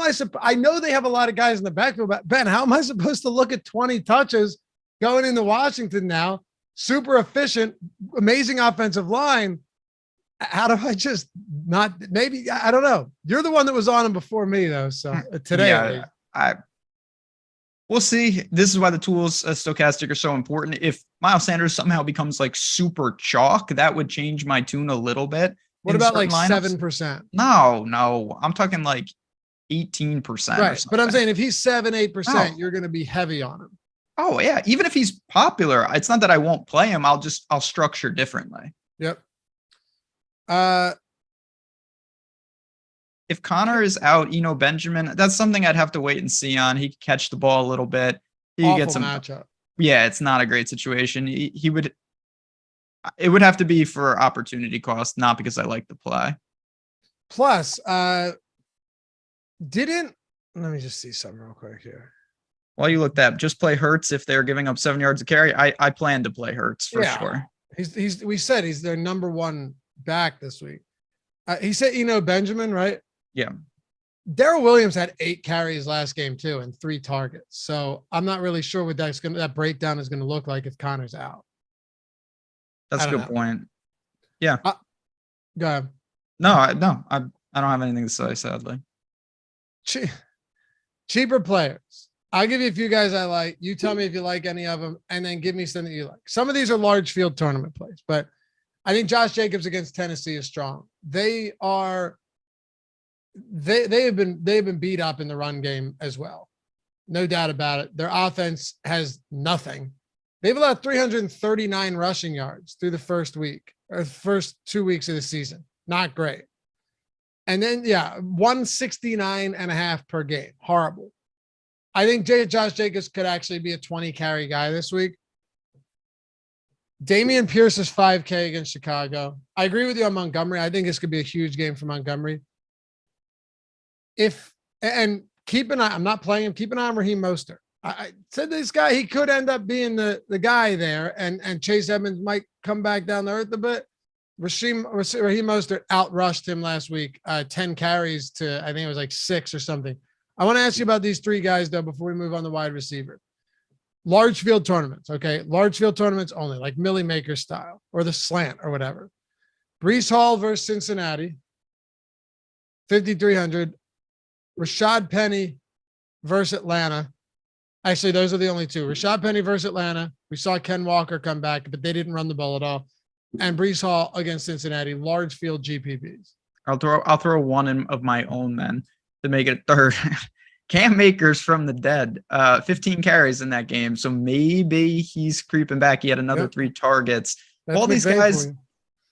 I I know they have a lot of guys in the backfield, but Ben, how am I supposed to look at 20 touches going into Washington now? Super efficient, amazing offensive line. How do I just not, maybe, I don't know. You're the one that was on him before me though. So today, we'll see. This is why the tools Stokastic are so important. If Miles Sanders somehow becomes like super chalk, that would change my tune a little bit. What about like 7%? No. I'm talking like 18%. Right. But I'm saying if he's 7-8%, you're going to be heavy on him. Oh yeah. Even if he's popular, it's not that I won't play him. I'll structure differently. Yep. If Connor is out, Benjamin, that's something I'd have to wait and see on. He could catch the ball a little bit. He could get some matchup. Yeah, it's not a great situation. It would have to be for opportunity cost, not because I like the play. Plus, let me just see something real quick here. While you looked up, just play Hurts if they're giving up 7 yards of carry. I plan to play Hurts for sure. We said he's their number one back this week. He said, Benjamin, right? Yeah. Darrell Williams had 8 carries last game too, and 3 targets. So I'm not really sure what that breakdown is going to look like if Connor's out. That's a good point. Yeah. Go ahead. No, I don't have anything to say, sadly. Cheaper players. I'll give you a few guys I like. You tell me if you like any of them, and then give me something you like. Some of these are large field tournament plays, but I think Josh Jacobs against Tennessee is strong. They've been beat up in the run game as well. No doubt about it. Their offense has nothing. They've allowed 339 rushing yards through the first 2 weeks of the season. Not great. And then, 169.5 per game. Horrible. I think Josh Jacobs could actually be a 20 carry guy this week. Dameon Pierce is 5K against Chicago. I agree with you on Montgomery. I think this could be a huge game for Montgomery. Keep an eye. I'm not playing him. Keep an eye on Raheem Mostert. I said this guy, he could end up being the guy there, and Chase Edmonds might come back down to earth a bit. Raheem Mostert outrushed him last week, 10 carries to, I think it was like 6 or something. I want to ask you about these 3 guys, though, before we move on to wide receiver. Large field tournaments, okay? Large field tournaments only, like Millie Maker style or the slant or whatever. Breece Hall versus Cincinnati, 5,300. Rashad Penny versus Atlanta. Actually, those are the only 2. Rashad Penny versus Atlanta. We saw Ken Walker come back, but they didn't run the ball at all. And Breece Hall against Cincinnati, large field GPPs. I'll throw one of my own then to make it third. Cam Akers from the dead, 15 carries in that game. So maybe he's creeping back. He had another 3 targets. That's all these guys,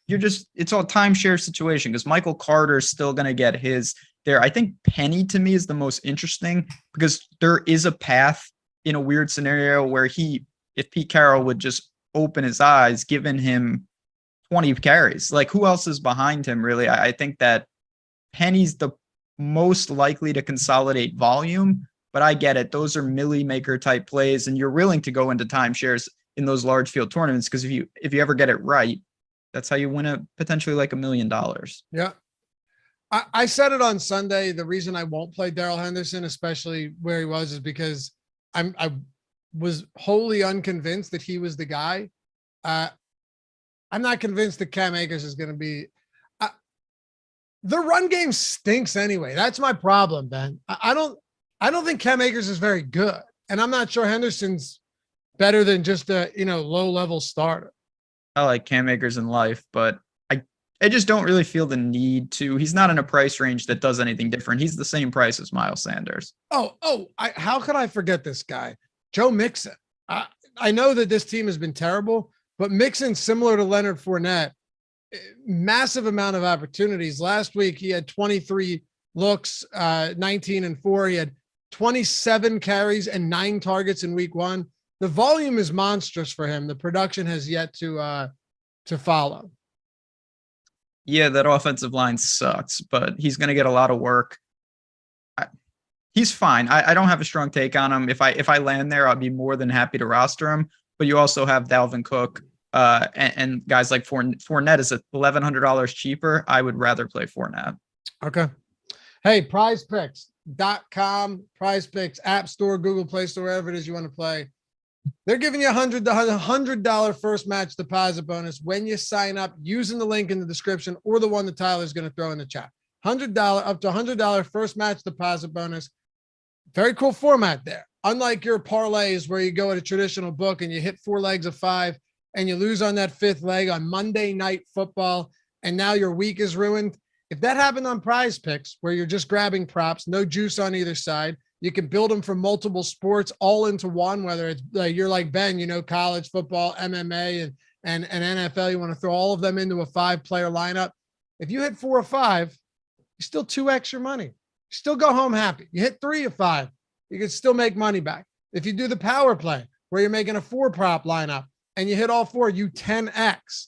it's all timeshare situation because Michael Carter is still going to get his there. I think Penny to me is the most interesting because there is a path in a weird scenario where if Pete Carroll would just open his eyes, given him 20 carries, like who else is behind him really? I think that Penny's the most likely to consolidate volume, but I get it. Those are Millie Maker type plays, and you're willing to go into timeshares in those large field tournaments because if you ever get it right, that's how you win potentially like $1 million. Yeah. I said it on Sunday. The reason I won't play Darrell Henderson, especially where he was, is because I was wholly unconvinced that he was the guy. I'm not convinced that Cam Akers is going to be. The run game stinks anyway. That's my problem, Ben. I don't think Cam Akers is very good, and I'm not sure Henderson's better than just a low level starter. I like Cam Akers in life, but I just don't really feel the need to. He's not in a price range that does anything different. He's the same price as Miles Sanders. How could I forget this guy? Joe Mixon. I know that this team has been terrible, but Mixon, similar to Leonard Fournette, massive amount of opportunities. Last week, he had 23 looks, 19-4. He had 27 carries and 9 targets in week 1. The volume is monstrous for him. The production has yet to follow. Yeah, that offensive line sucks, but he's going to get a lot of work. He's fine. I don't have a strong take on him. If I land there, I'll be more than happy to roster him. But you also have Dalvin Cook and guys like Fournette is $1,100 cheaper. I would rather play Fournette. Okay. Hey, prizepicks.com, Prize Picks, App Store, Google Play Store, wherever it is you want to play. They're giving you $100 first match deposit bonus when you sign up using the link in the description or the one that Tyler's going to throw in the chat. $100 up to $100 first match deposit bonus. Very cool format there. Unlike your parlays where you go at a traditional book and you hit 4 legs of 5 and you lose on that 5th leg on Monday Night Football and now your week is ruined. If that happened on Prize Picks where you're just grabbing props, no juice on either side, you can build them from multiple sports all into one, whether it's like you're like Ben, college football, MMA, and NFL. You want to throw all of them into a 5-player lineup. If you hit 4 or 5, you still 2x your money. You still go home happy. You hit 3 or 5, you can still make money back. If you do the power play where you're making a 4-prop lineup and you hit all 4, you 10x.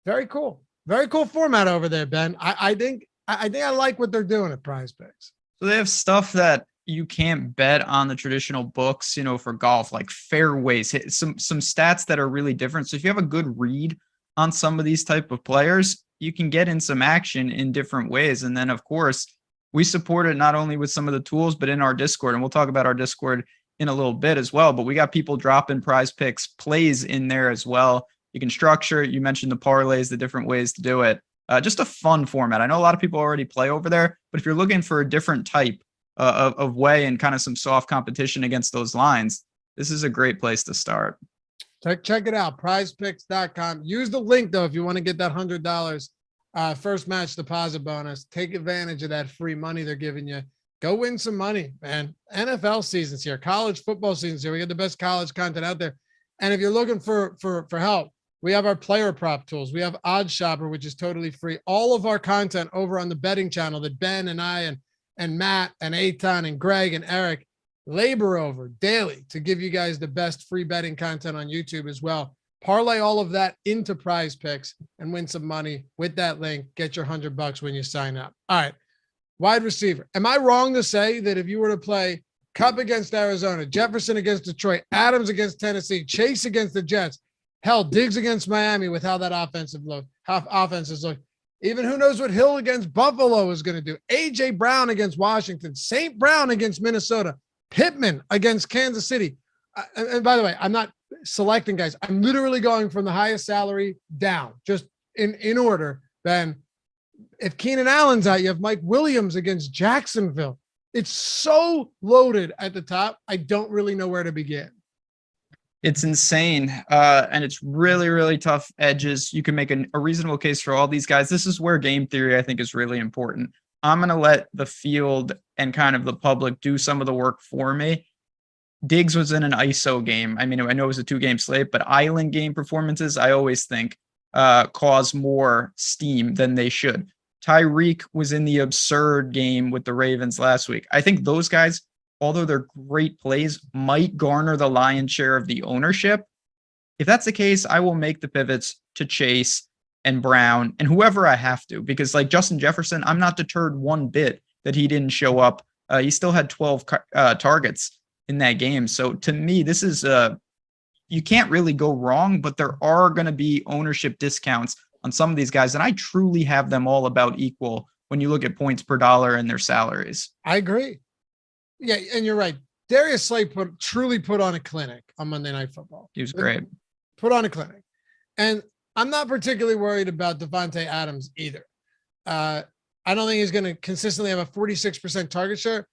Very cool. Very cool format over there, Ben. I think I like what they're doing at Prize Picks. So they have stuff that you can't bet on the traditional books, for golf, like fairways, hit some stats that are really different. So if you have a good read on some of these type of players, you can get in some action in different ways. And then of course we support it not only with some of the tools, but in our Discord, and we'll talk about our Discord in a little bit as well, but we got people dropping Prize Picks plays in there as well. You can structure it. You mentioned the parlays, the different ways to do it. Just a fun format. I know a lot of people already play over there, but if you're looking for a different type of way and kind of some soft competition against those lines, this is a great place to start. Check it out, prizepicks.com. Use the link though if you want to get that $100 first match deposit bonus. Take advantage of that free money they're giving you. Go win some money, man. NFL season's here. College football season's here. We got the best college content out there. And if you're looking for help, we have our player prop tools. We have Odds Shopper, which is totally free. All of our content over on the betting channel that Ben and I and Matt and Eitan and Greg and Eric labor over daily to give you guys the best free betting content on YouTube as well. Parlay all of that into Prize Picks and win some money with that link. Get your $100 when you sign up. All right. Wide receiver. Am I wrong to say that if you were to play Kupp against Arizona, Jefferson against Detroit, Adams against Tennessee, Chase against the Jets, hell, Diggs against Miami with how that offenses look, even who knows what Hill against Buffalo is going to do, A.J. Brown against Washington, St. Brown against Minnesota, Pittman against Kansas City. And by the way, I'm not selecting guys. I'm literally going from the highest salary down, just in order. Then if Keenan Allen's out, you have Mike Williams against Jacksonville. It's so loaded at the top. I don't really know where to begin. It's insane. And it's really, really tough edges. You can make a reasonable case for all these guys. This is where game theory, I think, is really important. I'm going to let the field and kind of the public do some of the work for me. Diggs was in an ISO game. I mean, I know it was a 2-game slate, but island game performances, I always think, cause more steam than they should. Tyreek was in the absurd game with the Ravens last week. I think those guys, although they're great plays, might garner the lion's share of the ownership. If that's the case, I will make the pivots to Chase and Brown and whoever I have to, because like Justin Jefferson, I'm not deterred one bit that he didn't show up. He still had 12 targets in that game. So to me, this is you can't really go wrong, but there are going to be ownership discounts on some of these guys. And I truly have them all about equal when you look at points per dollar and their salaries. I agree. Yeah, and you're right. Darius Slay truly put on a clinic on Monday Night Football. He was great. Put on a clinic. And I'm not particularly worried about Devontae Adams either. I don't think he's going to consistently have a 46% target share.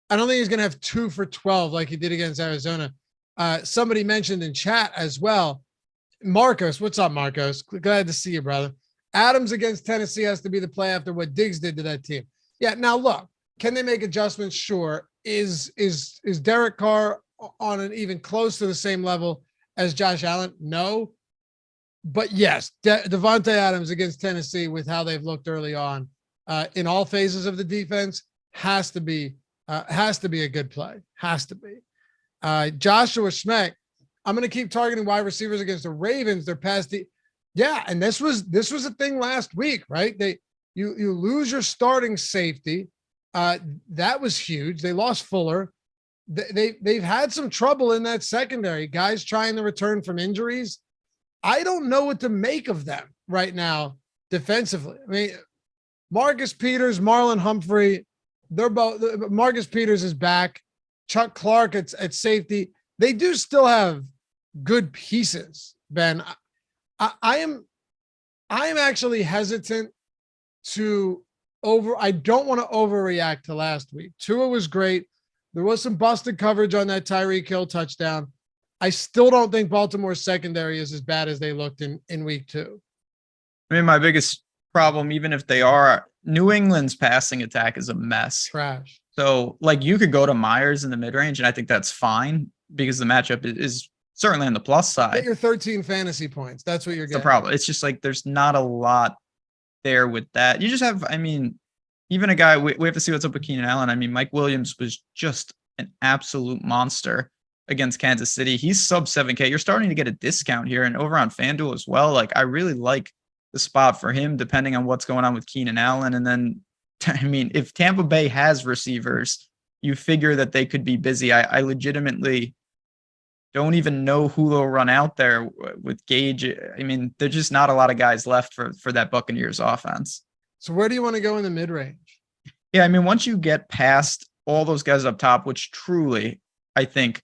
I don't think he's going to have 2 for 12 like he did against Arizona. Somebody mentioned in chat as well, Marcos. What's up, Marcos? Glad to see you, brother. Adams against Tennessee has to be the play after what Diggs did to that team. Yeah. Now look, can they make adjustments? Sure. Is Derek Carr on an even close to the same level as Josh Allen? No. But yes, Devontae Adams against Tennessee with how they've looked early on in all phases of the defense has to be a good play. Has to be. Joshua Schmeck, I'm going to keep targeting wide receivers against the Ravens. They're past the, yeah. And this was a thing last week, right? You lose your starting safety. That was huge. They lost Fuller. They've had some trouble in that secondary, guys trying to return from injuries. I don't know what to make of them right now defensively. I mean, Marcus Peters, Marlon Humphrey, they're both, Marcus Peters is back. Chuck Clark at safety. They do still have good pieces, Ben. I am actually hesitant to I don't want to overreact to last week. Tua was great. There was some busted coverage on that Tyreek Hill touchdown. I still don't think Baltimore's secondary is as bad as they looked in week 2. I mean, my biggest problem, even if they are, New England's passing attack is a mess. Trash. So, like, you could go to Myers in the mid-range, and I think that's fine because the matchup is certainly on the plus side. Get your 13 fantasy points. That's what you're getting. The problem. It's just like there's not a lot there with that. You just have, I mean, even a guy, we have to see what's up with Keenan Allen. I mean, Mike Williams was just an absolute monster against Kansas City. He's sub 7K. You're starting to get a discount here, and over on FanDuel as well. Like, I really like the spot for him, depending on what's going on with Keenan Allen. And then, I mean, if Tampa Bay has receivers, you figure that they could be busy. I legitimately don't even know who they'll run out there with Gage. I mean, there's just not a lot of guys left for that Buccaneers offense. So where do you want to go in the mid-range? Yeah, I mean, once you get past all those guys up top, which truly, I think,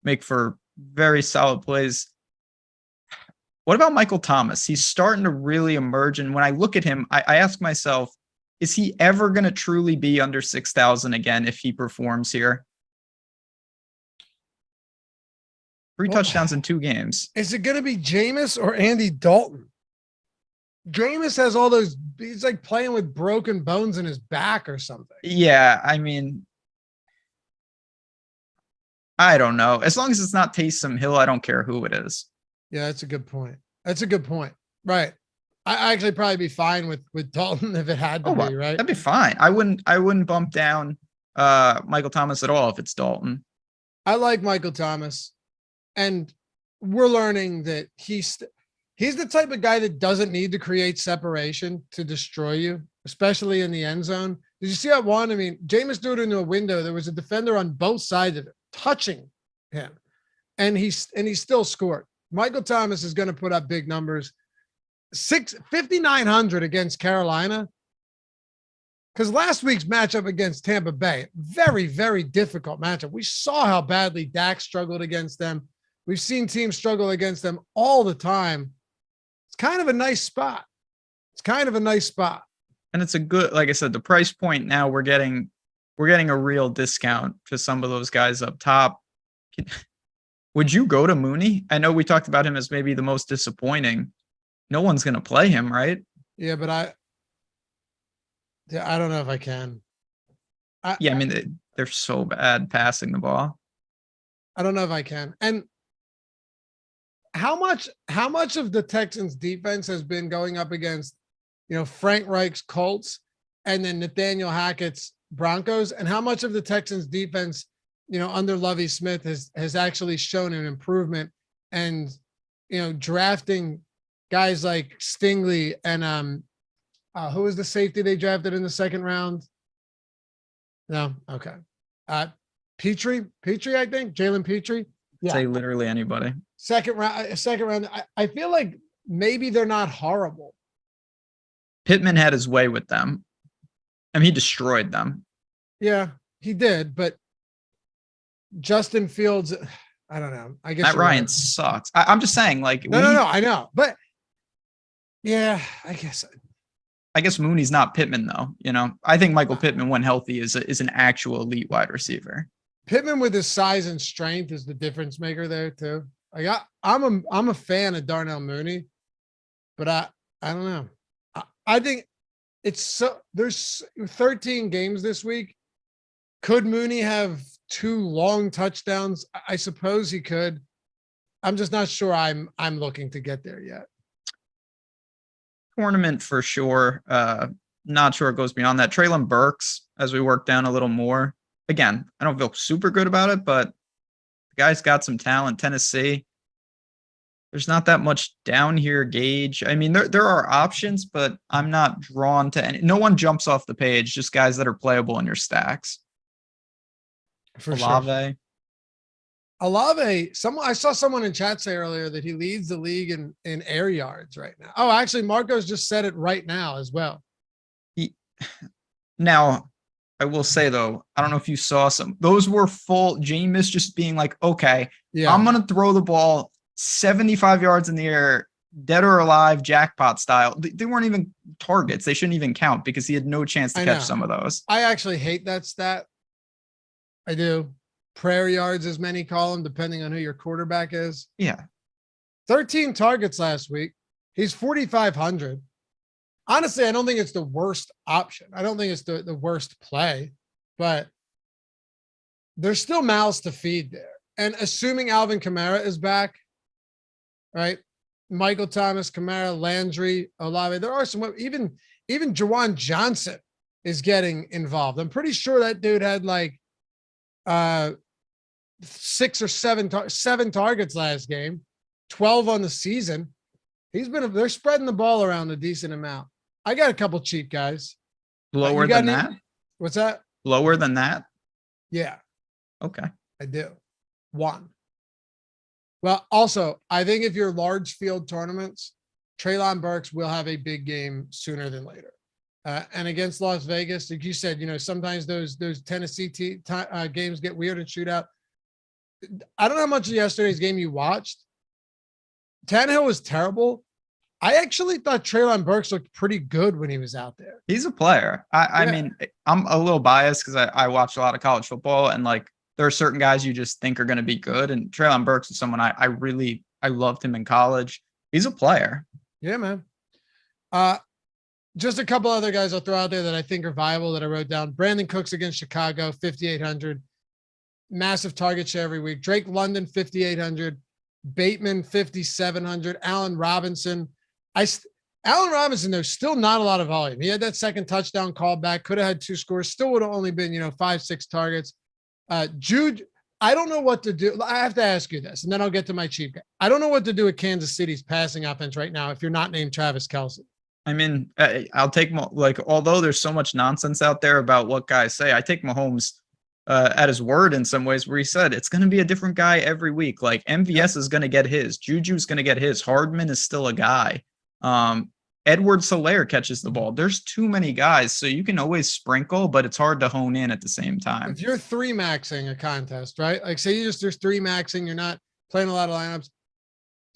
make for very solid plays. What about Michael Thomas? He's starting to really emerge. And when I look at him, I ask myself, is he ever going to truly be under 6,000 again if he performs here? 3 touchdowns in 2 games. Is it going to be Jameis or Andy Dalton? Jameis has all those, he's like playing with broken bones in his back or something. Yeah, I mean, I don't know. As long as it's not Taysom Hill, I don't care who it is. Yeah, that's a good point. That's a good point. Right. I actually probably be fine with Dalton if it had to be, right? That'd be fine. I wouldn't bump down Michael Thomas at all if it's Dalton. I like Michael Thomas, and we're learning that he's the type of guy that doesn't need to create separation to destroy you, especially in the end zone. Did you see that one? I mean, Jameis threw it into a window. There was a defender on both sides of it touching him, and he still scored. Michael Thomas is going to put up big numbers. 5,900 against Carolina. Because last week's matchup against Tampa Bay, very, very difficult matchup. We saw how badly Dak struggled against them. We've seen teams struggle against them all the time. It's kind of a nice spot. And it's a good, like I said, the price point now we're getting a real discount to some of those guys up top. Would you go to Mooney? I know we talked about him as maybe the most disappointing. No one's going to play him, right? Yeah, but I don't know if I can. I mean, they're so bad passing the ball. I don't know if I can. And how much of the Texans defense has been going up against, Frank Reich's Colts and then Nathaniel Hackett's Broncos, and how much of the Texans defense, under Lovie Smith has actually shown an improvement, and, drafting guys like Stingley and who was the safety they drafted in the second round? No. Okay. Petrie, I think. Jalen Petrie. Yeah. Say literally anybody. Second round. I feel like maybe they're not horrible. Pittman had his way with them. I mean, he destroyed them. Yeah, he did. But Justin Fields, I don't know. I guess Matt Ryan sucks. I'm just saying, like, no, I know. But yeah, I guess Mooney's not Pittman, though. I think Michael Pittman, when healthy, is an actual elite wide receiver. Pittman with his size and strength is the difference maker there too. Like I'm a fan of Darnell Mooney, but I don't know. I think there's 13 games this week. Could Mooney have 2 long touchdowns? I suppose he could. I'm just not sure I'm looking to get there yet. Tournament for sure. Not sure it goes beyond that. Treylon Burks, as we work down a little more. Again, I don't feel super good about it, but the guy's got some talent. Tennessee. There's not that much down here gauge. I mean, there are options, but I'm not drawn to any. No one jumps off the page, just guys that are playable in your stacks. For Olave. Sure. Olave, I saw someone in chat say earlier that he leads the league in air yards right now. Oh, actually, Marco's just said it right now as well. Now, I will say though, I don't know if you saw those were full Jameis just being like, okay, yeah, I'm gonna throw the ball 75 yards in the air, dead or alive, jackpot style. They weren't even targets. They shouldn't even count because he had no chance to catch some of those. I actually hate that stat. I do. Prayer yards, as many call them, depending on who your quarterback is. Yeah. 13 targets last week. He's 4,500. Honestly, I don't think it's the worst option. I don't think it's the worst play, but there's still mouths to feed there. And assuming Alvin Kamara is back, right? Michael Thomas, Kamara, Landry, Olave. There are some, even Jawan Johnson is getting involved. I'm pretty sure that dude had like 6 or 7 targets last game, 12 on the season. They're spreading the ball around a decent amount. I got a couple cheap guys. Lower than that? What's that? Lower than that? Yeah. Okay. I do. 1. Well, also, I think if you're large field tournaments, Treylon Burks will have a big game sooner than later. And against Las Vegas, like you said, sometimes those Tennessee games get weird and shootout. I don't know how much of yesterday's game you watched. Tannehill was terrible. I actually thought Treylon Burks looked pretty good when he was out there. He's a player. I mean, I'm a little biased because I watch a lot of college football, and like there are certain guys you just think are going to be good. And Treylon Burks is someone I loved him in college. He's a player. Yeah, man. Just a couple other guys I'll throw out there that I think are viable that I wrote down. Brandon Cooks against Chicago, 5,800. Massive target share every week. Drake London, 5,800. Bateman, 5,700. Allen Robinson. Allen Robinson, there's still not a lot of volume. He had that second touchdown call back, could have had 2 scores, still would have only been, 5-6 targets. Jude, I don't know what to do. I have to ask you this, and then I'll get to my cheap guy. I don't know what to do with Kansas City's passing offense right now if you're not named Travis Kelce. I mean, I'll take, although there's so much nonsense out there about what guys say, I take Mahomes at his word in some ways, where he said it's going to be a different guy every week. Like MVS is going to get his, Juju's going to get his, Hardman is still a guy. Edwards-Helaire catches the ball. There's too many guys, so you can always sprinkle, but it's hard to hone in at the same time. If you're 3-maxing a contest, right? Like say there's 3-maxing, you're not playing a lot of lineups.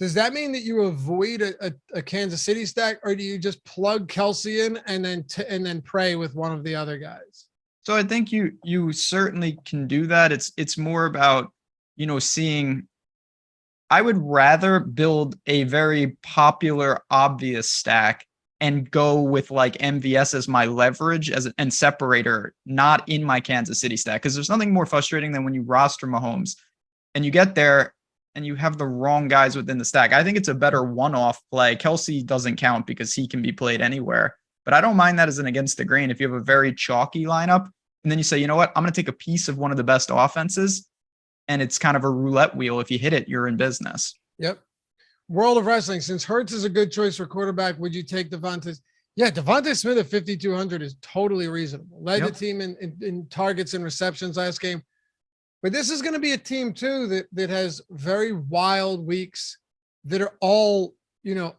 Does that mean that you avoid a Kansas City stack, or do you just plug Kelce in and then pray with one of the other guys? So I think you certainly can do that. It's more about, seeing. I would rather build a very popular, obvious stack and go with like MVS as my leverage and separator, not in my Kansas City stack. Because there's nothing more frustrating than when you roster Mahomes and you get there and you have the wrong guys within the stack. I think it's a better one-off play. Kelce doesn't count because he can be played anywhere. But I don't mind that as an against the grain. If you have a very chalky lineup and then you say, you know what, I'm going to take a piece of one of the best offenses, and it's kind of a roulette wheel. If you hit it, you're in business. Yep. World of Wrestling. Since Hurts is a good choice for quarterback, would you take Devontae? Yeah, Devontae Smith at 5,200 is totally reasonable. Led the team in targets and receptions last game. But this is going to be a team too that has very wild weeks that are all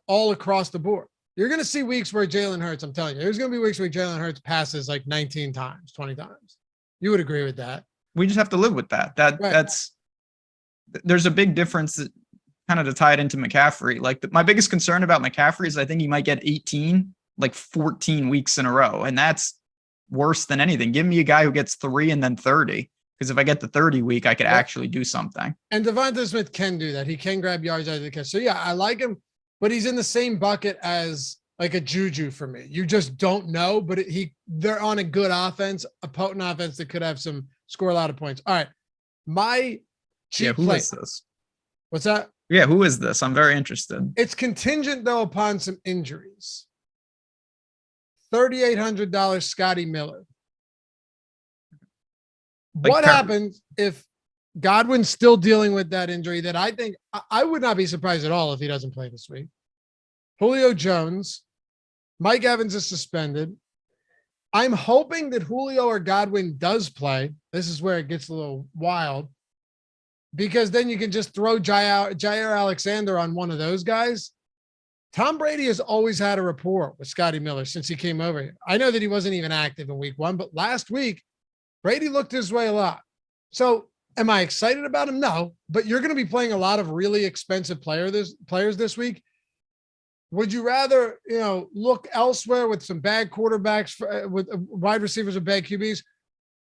across the board. You're going to see weeks where Jalen Hurts, I'm telling you, there's going to be weeks where Jalen Hurts passes like 19 times, 20 times. You would agree with that. We just have to live with that. There's a big difference kind of to tie it into McCaffrey. Like my biggest concern about McCaffrey is I think he might get 18, like 14 weeks in a row. And that's worse than anything. Give me a guy who gets 3 and then 30. Because if I get the 30 week, I could actually do something. And Devontae Smith can do that. He can grab yards out of the catch. So yeah, I like him, but he's in the same bucket as like a Juju for me. You just don't know, but they're on a good offense, a potent offense that could have score a lot of points. All right. My cheap who play. is this? What's that? Yeah, who is this? I'm very interested. It's contingent though upon some injuries. $3,800 Scotty Miller. Like what happens if Godwin's still dealing with that injury that I think I would not be surprised at all if he doesn't play this week? Julio Jones, Mike Evans is suspended. I'm hoping that Julio or Godwin does play. This is where it gets a little wild because then you can just throw Jair Alexander on one of those guys. Tom Brady has always had a rapport with Scotty Miller since he came over here. I know that he wasn't even active in week 1, but last week, Brady looked his way a lot. So am I excited about him? No, but you're going to be playing a lot of really expensive players this week. Would you rather, look elsewhere with some bad quarterbacks, with wide receivers with bad QBs,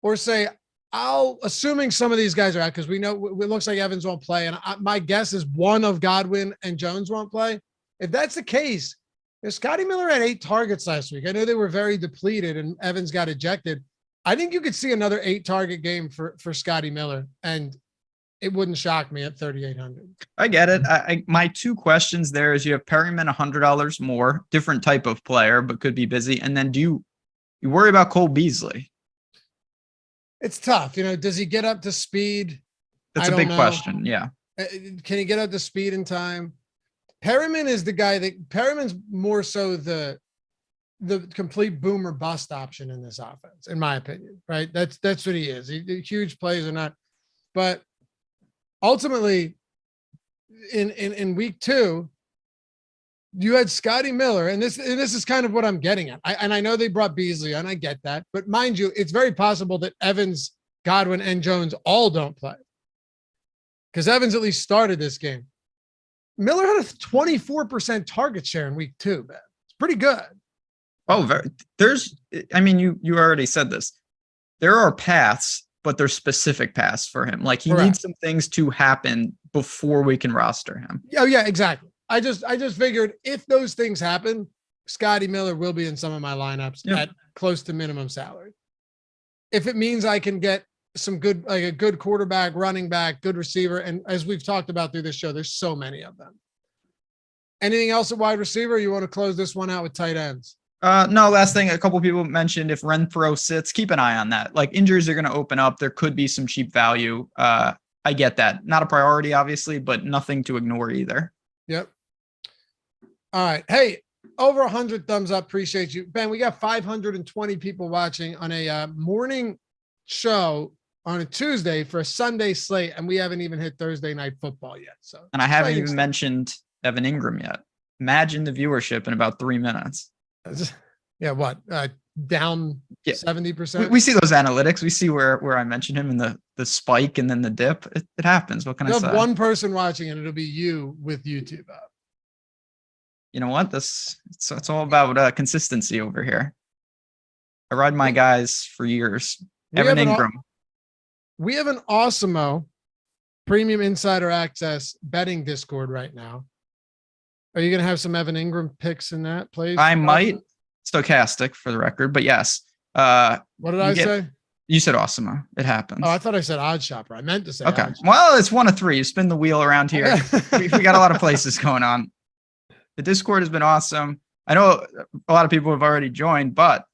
or say, assuming some of these guys are out, because we know it looks like Evans won't play. And my guess is one of Godwin and Jones won't play. If that's the case, Scotty Miller had 8 targets last week. I know they were very depleted and Evans got ejected. I think you could see another 8-target game for Scotty Miller, and it wouldn't shock me at 3,800. I get it. My 2 questions there is you have Perryman $100 more, different type of player, but could be busy. And then do you worry about Cole Beasley? It's tough. Does he get up to speed? That's a big question. Yeah. Can he get up to speed in time? Perryman is the guy Perryman's more so the complete boom or bust option in this offense, in my opinion, right? That's what he is. Huge plays or not, but ultimately in week 2, you had Scotty Miller, and this is kind of what I'm getting at. I know they brought Beasley on, I get that, but mind you, it's very possible that Evans, Godwin, and Jones all don't play because Evans at least started this game. Miller had a 24% target share in week 2, man. It's pretty good. Oh, you already said this. There are paths, but there's specific paths for him. Like he needs some things to happen before we can roster him. Oh yeah, exactly. I just figured if those things happen, Scotty Miller will be in some of my lineups at close to minimum salary. If it means I can get some good, like a good quarterback, running back, good receiver. And as we've talked about through this show, there's so many of them. Anything else at wide receiver? You want to close this one out with tight ends? No, last thing, a couple people mentioned if Renfro sits, keep an eye on that. Like injuries are going to open up. There could be some cheap value. I get that. Not a priority, obviously, but nothing to ignore either. Yep. All right. Hey, over 100 thumbs up. Appreciate you. Ben, we got 520 people watching on a morning show on a Tuesday for a Sunday slate, and we haven't even hit Thursday night football yet. So, and I haven't even mentioned Evan Ingram yet. Imagine the viewership in about 3 minutes. Yeah, what? Down 70%? We see those analytics. We see where I mentioned him in the spike and then the dip. It happens. What can I say? One person watching and it'll be you with YouTube up. You know what? It's all about consistency over here. I ride my guys for years. Evan Ingram. We have an Awesemo premium insider access betting Discord right now. Are you going to have some Evan Ingram picks in that, please? I might. Stokastic for the record, but yes. What did I say? You said Awesemo. It happens. Oh, I thought I said Odd Shopper. I meant to say. Okay. Well, it's 1 of 3. You spin the wheel around here. we got a lot of places going on. The Discord has been awesome. I know a lot of people have already joined, but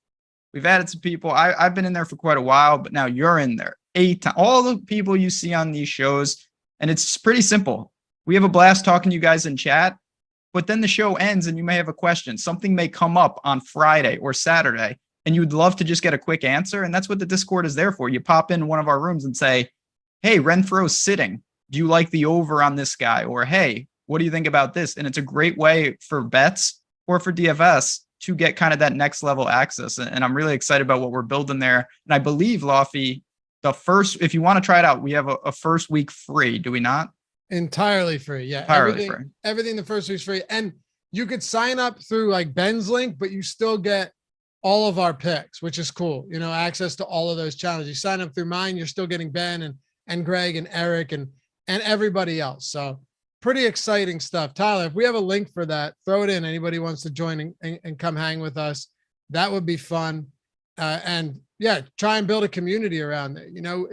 we've added some people. I've been in there for quite a while, but now you're in there. 8 times. All the people you see on these shows, and it's pretty simple. We have a blast talking to you guys in chat, but then the show ends and you may have a question. Something may come up on Friday or Saturday, and you'd love to just get a quick answer, and that's what the Discord is there for. You pop in one of our rooms and say, hey, Renfro's sitting. Do you like the over on this guy? Or, hey, what do you think about this? And it's a great way for bets or for DFS to get kind of that next level access. And I'm really excited about what we're building there. And I believe, Laufey, if you want to try it out, we have a first week free. Do we not? Entirely free. Yeah. Entirely free. Everything the first week's free. And you could sign up through like Ben's link, but you still get all of our picks, which is cool. Access to all of those challenges. You sign up through mine, you're still getting Ben and Greg and Eric and everybody else. So pretty exciting stuff. Tyler, if we have a link for that, throw it in. Anybody wants to join and come hang with us, that would be fun. And yeah, try and build a community around it. You know,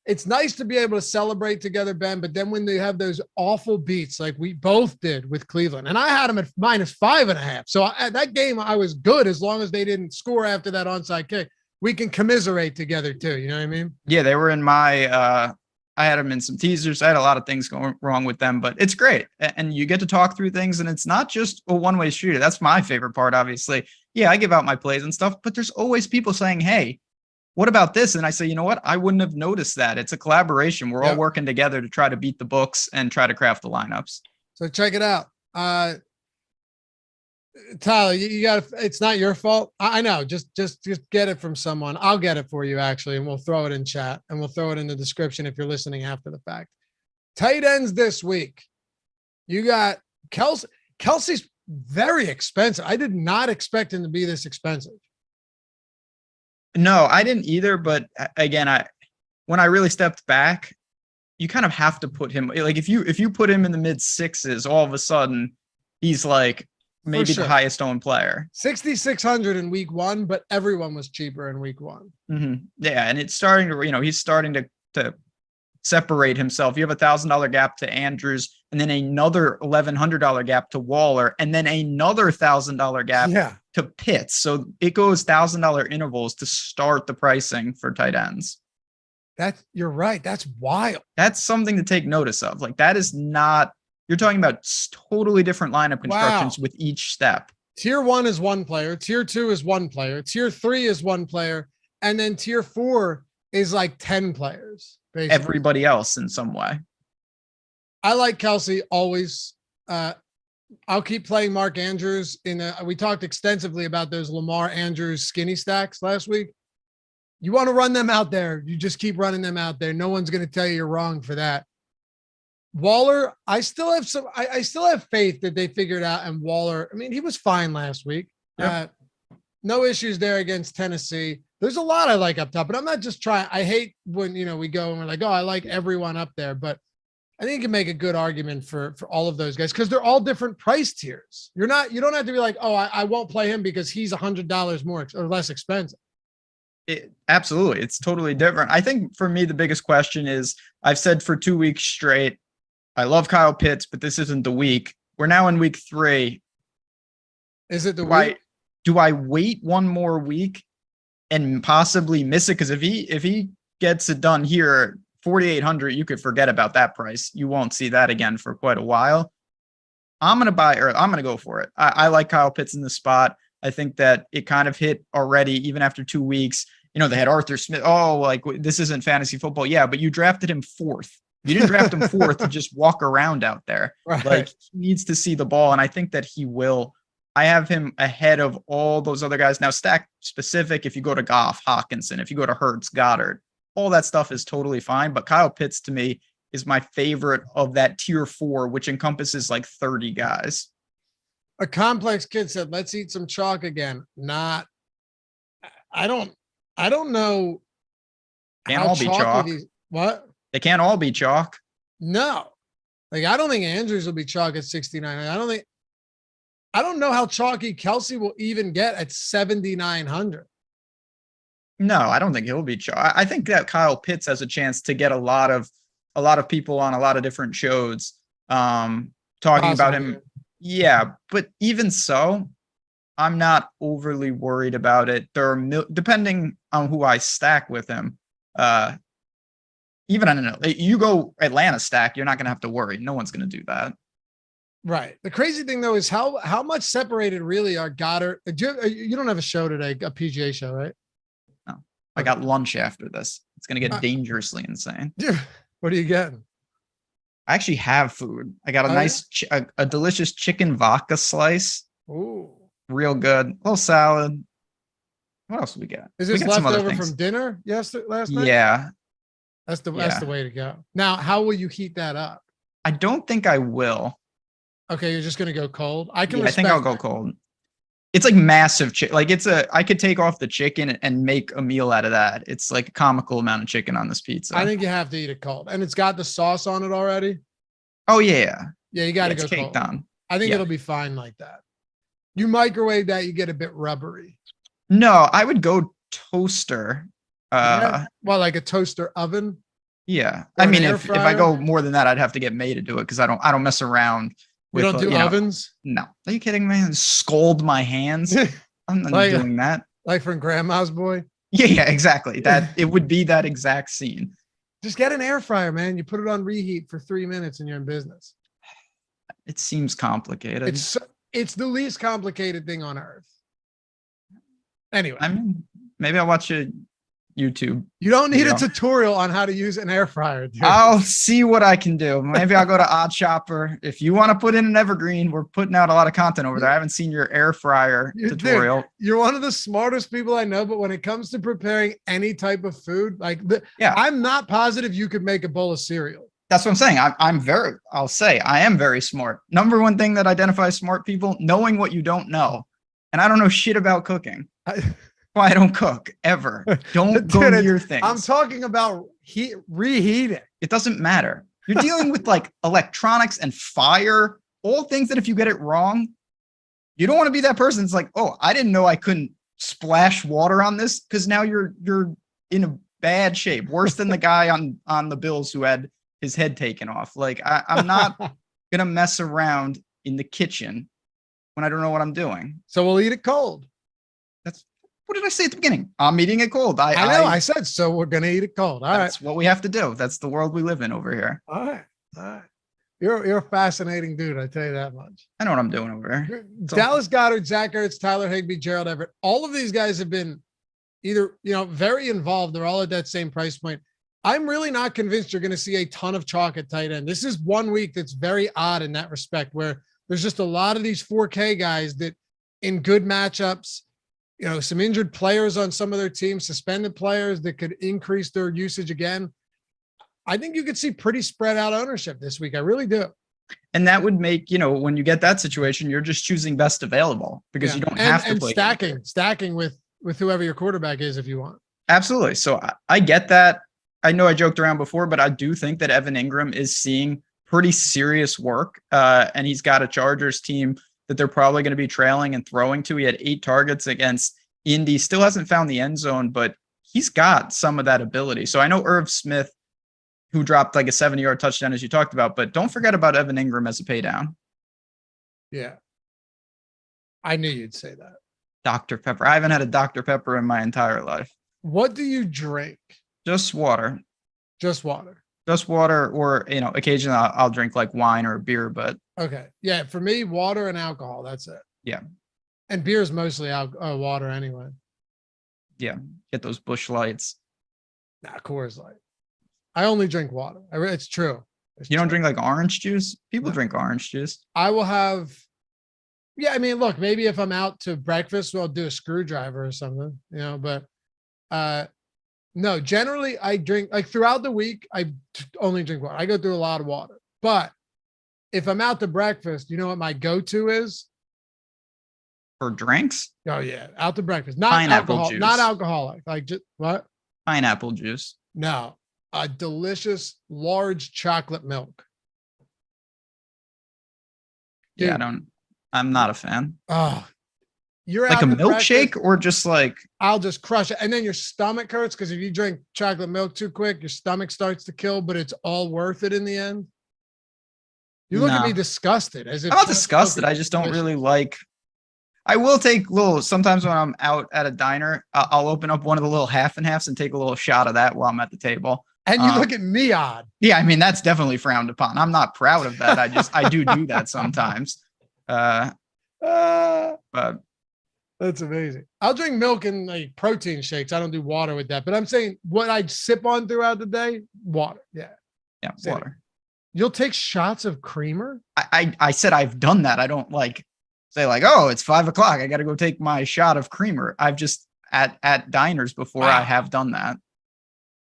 it's nice to be able to celebrate together, Ben, but then when they have those awful beats like we both did with Cleveland, and I had them at -5.5. So at that game, I was good as long as they didn't score after that onside kick. We can commiserate together too. You know what I mean? Yeah, they were in my, I had them in some teasers. I had a lot of things going wrong with them, but it's great. And you get to talk through things, and it's not just a one-way street. That's my favorite part, obviously. Yeah, I give out my plays and stuff, but there's always people saying, hey, what about this? And I say, you know what? I wouldn't have noticed that. It's a collaboration. We're all working together to try to beat the books and try to craft the lineups. So check it out. Tyler, you got to, it's not your fault. I know. Just get it from someone. I'll get it for you actually. And we'll throw it in chat and we'll throw it in the description if you're listening after the fact. Tight ends this week. You got Kelsey. Kelsey's very expensive. I did not expect him to be this expensive. No, I didn't either. But again, when I really stepped back, you kind of have to put him, like if you put him in the mid sixes, all of a sudden he's like maybe the highest owned player. 6,600 in week one, but everyone was cheaper in week one. Mm-hmm. Yeah. And it's starting to, he's starting to separate himself. You have $1,000 gap to Andrews, and then another $1,100 gap to Waller, and then another $1,000 gap to Pitts. So it goes $1,000 intervals to start the pricing for tight ends. You're right. That's wild. That's something to take notice of. Like that is not, you're talking about totally different lineup constructions with each step. Tier 1 is one player. Tier 2 is one player. Tier 3 is one player. And then tier 4 is like 10 players. Basically. Everybody else in some way. I like Kelsey always. I'll keep playing Mark Andrews. We talked extensively about those Lamar Andrews skinny stacks last week. You want to run them out there. You just keep running them out there. No one's going to tell you you're wrong for that. Waller, I still have faith that they figured out. And Waller, I mean, he was fine last week. Yep. No issues there against Tennessee. There's a lot I like up top, but I'm not just trying. I hate when, we go and we're like, oh, I like everyone up there, but I think you can make a good argument for all of those guys because they're all different price tiers. You don't have to be like, oh, I won't play him because he's $100 more or less expensive. Absolutely. It's totally different. I think for me, the biggest question is I've said for 2 weeks straight, I love Kyle Pitts, but this isn't the week. We're now in week 3. Is it the week? Do I wait one more week and possibly miss it? Because if he gets it done here, 4,800, you could forget about that price. You won't see that again for quite a while. I'm going to go for it. I like Kyle Pitts in the spot. I think that it kind of hit already, even after 2 weeks. They had Arthur Smith. Oh, like this isn't fantasy football. Yeah, but you drafted him 4th. You didn't draft him 4th to just walk around out there. Right. Like he needs to see the ball. And I think that he will. I have him ahead of all those other guys. Now, stack specific, if you go to Goff, Hawkinson, if you go to Hurts, Goddard, all that stuff is totally fine. But Kyle Pitts to me is my favorite of that tier 4, which encompasses like 30 guys. A complex kid said, let's eat some chalk again. I don't know. Can't all be chalk. What? They can't all be chalk. No. Like, I don't think Andrews will be chalk at 69. I don't know how chalky Kelsey will even get at 7,900. No, I don't think he'll be chalk. I think that Kyle Pitts has a chance to get a lot of people on a lot of different shows talking about him. Yeah, but even so, I'm not overly worried about it. There are depending on who I stack with him. Even I don't know. You go Atlanta stack, you're not going to have to worry. No one's going to do that. Right. The crazy thing though is how much separated really are Goddard. You don't have a show today, a PGA show, right? No, I got lunch after this. It's going to get dangerously insane. What are you getting? I actually have food. I got a nice, a delicious chicken vodka slice. Ooh, real good. A little salad. What else we got? Is this leftover from dinner last night? Yeah. That's the way to go. Now, how will you heat that up? I don't think I will. Okay, you're just gonna go cold. I think I'll go cold. It's like massive chicken. Like I could take off the chicken and make a meal out of that. It's like a comical amount of chicken on this pizza. I think you have to eat it cold, and it's got the sauce on it already. Oh yeah. Yeah, you got to it's go caked cold. on. I think Yeah. it'll be fine like that. You microwave that, you get a bit rubbery. No, I would go toaster. Yeah. Well, like a toaster oven. Yeah. Or I an mean, air if I fryer? go more than that, I'd have to get May to do it because I don't mess around You with don't do ovens? No. Are you kidding me? Scold my hands. I'm not Like- doing that. Like from Grandma's Boy. Yeah, exactly. That it would be that exact scene. Just get an air fryer, man. You put it on reheat for 3 minutes and you're in business. It seems complicated. It's the least complicated thing on earth. Anyway, I mean, maybe I'll watch a YouTube. you don't need a tutorial on how to use an air fryer, dude. I'll see what I can do. Maybe I'll go to Odd Shopper. If you want to put in an evergreen, we're putting out a lot of content over there. I haven't seen your air fryer tutorial. Dude, you're one of the smartest people I know, but when it comes to preparing any type of food, I'm not positive you could make a bowl of cereal. That's what I'm saying. I'll say I am very smart. Number one thing that identifies smart people, knowing what you don't know. And I don't know shit about cooking. Why I don't cook ever. Don't go near things. I'm talking about reheating. It doesn't matter. You're dealing with like electronics and fire, all things that if you get it wrong, you don't want to be that person. It's like, oh, I didn't know I couldn't splash water on this because now you're in a bad shape, worse than the guy on the Bills who had his head taken off. Like I'm not gonna mess around in the kitchen when I don't know what I'm doing. So we'll eat it cold. What did I say at the beginning? I'm eating it cold. I know. I said so. We're gonna eat it cold. That's what we have to do. That's the world we live in over here. All right. You're a fascinating dude. I tell you that much. I know what I'm doing over here. Dallas Goedert, Zach Ertz, Tyler Higbee, Gerald Everett. All of these guys have been either very involved. They're all at that same price point. I'm really not convinced you're going to see a ton of chalk at tight end. This is 1 week that's very odd in that respect, where there's just a lot of these 4K guys that in good matchups, some injured players on some of their teams, suspended players that could increase their usage again. I think you could see pretty spread out ownership this week. I really do. And that would make, when you get that situation, you're just choosing best available because you don't have to play. Stacking with whoever your quarterback is if you want. Absolutely. So I get that. I know I joked around before, but I do think that Evan Ingram is seeing pretty serious work. And he's got a Chargers team that they're probably going to be trailing and throwing to. He had 8 targets against Indy, still hasn't found the end zone, but he's got some of that ability. So I know Irv Smith, who dropped like a 70-yard touchdown, as you talked about, but don't forget about Evan Ingram as a pay down. Yeah. I knew you'd say that. Dr. Pepper. I haven't had a Dr. Pepper in my entire life. What do you drink? Just water. Just water. Just water, or, occasionally I'll drink like wine or beer, but. Okay. Yeah. For me, water and alcohol. That's it. Yeah. And beer is mostly water anyway. Yeah. Get those Busch Lights. Nah, Coors Light. I only drink water. It's true. You don't drink like orange juice? People drink orange juice. I will have. Yeah. I mean, look, maybe if I'm out to breakfast, we'll do a screwdriver or something, but no, generally I drink like throughout the week. I only drink water. I go through a lot of water, but if I'm out to breakfast, you know what my go-to is? For drinks? Oh yeah. Out to breakfast. Not pineapple alcohol, juice. not alcoholic. Like just what? Pineapple juice. No, a delicious large chocolate milk. Dude. Yeah, I'm not a fan. Oh, you're like out a to milkshake breakfast, or just like. I'll just crush it. And then your stomach hurts because if you drink chocolate milk too quick, your stomach starts to kill, but it's all worth it in the end. You look at me disgusted. As if I'm not disgusted. I just don't really like. I will take sometimes when I'm out at a diner, I'll open up one of the little half and halves and take a little shot of that while I'm at the table. And you look at me odd. Yeah, I mean, that's definitely frowned upon. I'm not proud of that. I do that sometimes. But that's amazing. I'll drink milk and like protein shakes. I don't do water with that, but I'm saying what I sip on throughout the day, water. Yeah. Yeah. Water. You'll take shots of creamer. I said, I've done that. I don't like say like, oh, it's 5 o'clock. I got to go take my shot of creamer. I've just at diners before I have done that.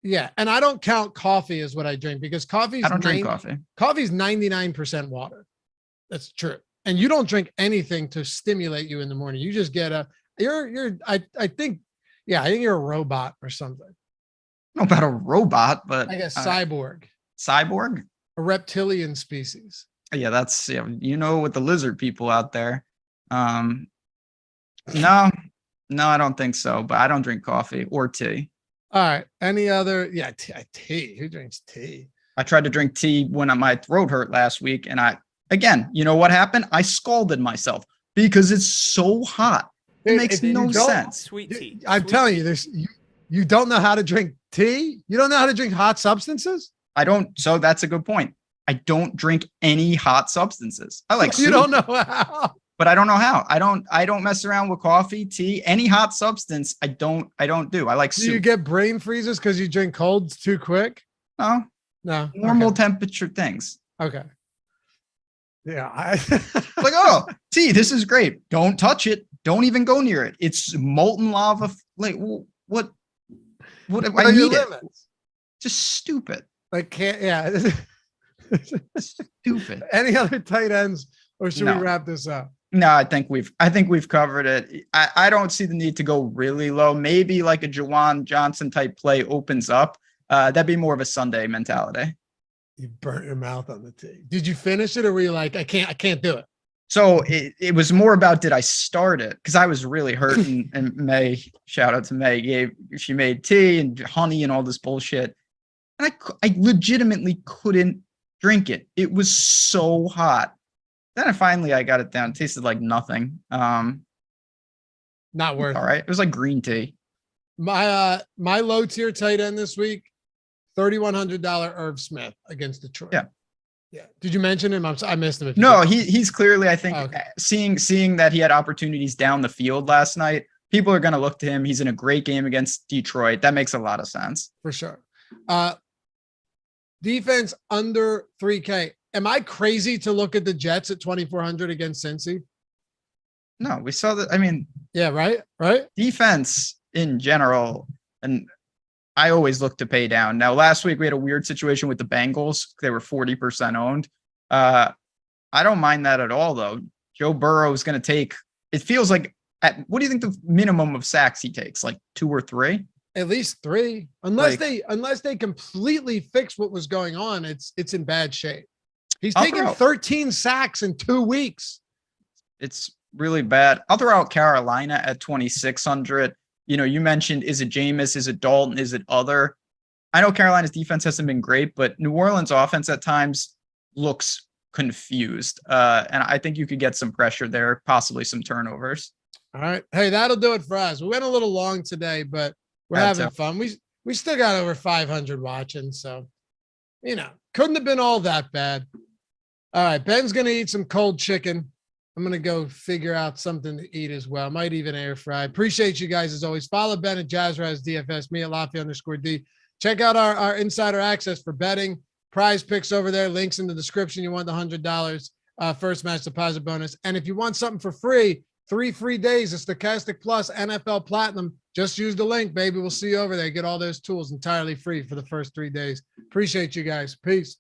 Yeah. And I don't count coffee as what I drink because I don't drink coffee. Coffee's 99% water. That's true. And you don't drink anything to stimulate you in the morning. You just get I think you're a robot or something. I don't know about a robot, but like a cyborg. Cyborg? A reptilian species. Yeah, that's with the lizard people out there. No, I don't think so. But I don't drink coffee or tea. All right. Any other? Yeah, tea. Who drinks tea? I tried to drink tea when my throat hurt last week, and you know what happened? I scalded myself because it's so hot. It makes no sense. Sweet tea. I'm telling you, you don't know how to drink tea. You don't know how to drink hot substances. I don't. So that's a good point. I don't drink any hot substances. I like soup, you don't know how, but I don't know how. I don't mess around with coffee, tea, any hot substance. I don't do. I like soup. Do you get brain freezes because you drink colds too quick? No. Normal temperature things. Okay. Yeah. Like, oh, tea, this is great. Don't touch it. Don't even go near it. It's molten lava. Like, what if I need it? Just stupid. Like, yeah. Stupid. Any other tight ends, or should we wrap this up? No, I think we've covered it. I don't see the need to go really low. Maybe like a Juwan Johnson type play opens up. That'd be more of a Sunday mentality. You burnt your mouth on the tea. Did you finish it, or were you like, I can't do it? So it was more about, did I start it? Because I was really hurting. And May, shout out to May, she made tea and honey and all this bullshit. And I legitimately couldn't drink it. It was so hot. Then I got it down. It tasted like nothing. Not worth it. All right. It was like green tea. My low tier tight end this week, $3,100 Irv Smith against Detroit. Yeah. Did you mention him? I missed him. No, he's clearly, I think, seeing that he had opportunities down the field last night, people are going to look to him. He's in a great game against Detroit. That makes a lot of sense. For sure. Defense under 3K. Am I crazy to look at the Jets at 2,400 against Cincy? No, we saw that. I mean, yeah, right. Defense in general, and I always look to pay down. Now, last week we had a weird situation with the Bengals. They were 40% owned. I don't mind that at all, though. Joe Burrow is going to take, it feels like, what do you think the minimum of sacks he takes? Like 2 or 3? At least 3. Unless they completely fix what was going on, it's in bad shape. He's taken 13 sacks in 2 weeks. It's really bad. I'll throw out Carolina at 2,600. You mentioned, is it Jameis? Is it Dalton? Is it other? I know Carolina's defense hasn't been great, but New Orleans offense at times looks confused. And I think you could get some pressure there, possibly some turnovers. All right. Hey, that'll do it for us. We went a little long today, but we're having fun. We still got over 500 watching. So, couldn't have been all that bad. All right. Ben's going to eat some cold chicken. I'm going to go figure out something to eat as well. Might even air fry. Appreciate you guys as always. Follow Ben at JazzRaz DFS, me at Lafayette_D. Check out our insider access for betting. Prize picks over there. Links in the description. You want the $100 first match deposit bonus. And if you want something for free, 3 free days of Stokastic Plus NFL Platinum. Just use the link, baby. We'll see you over there. Get all those tools entirely free for the first 3 days. Appreciate you guys. Peace.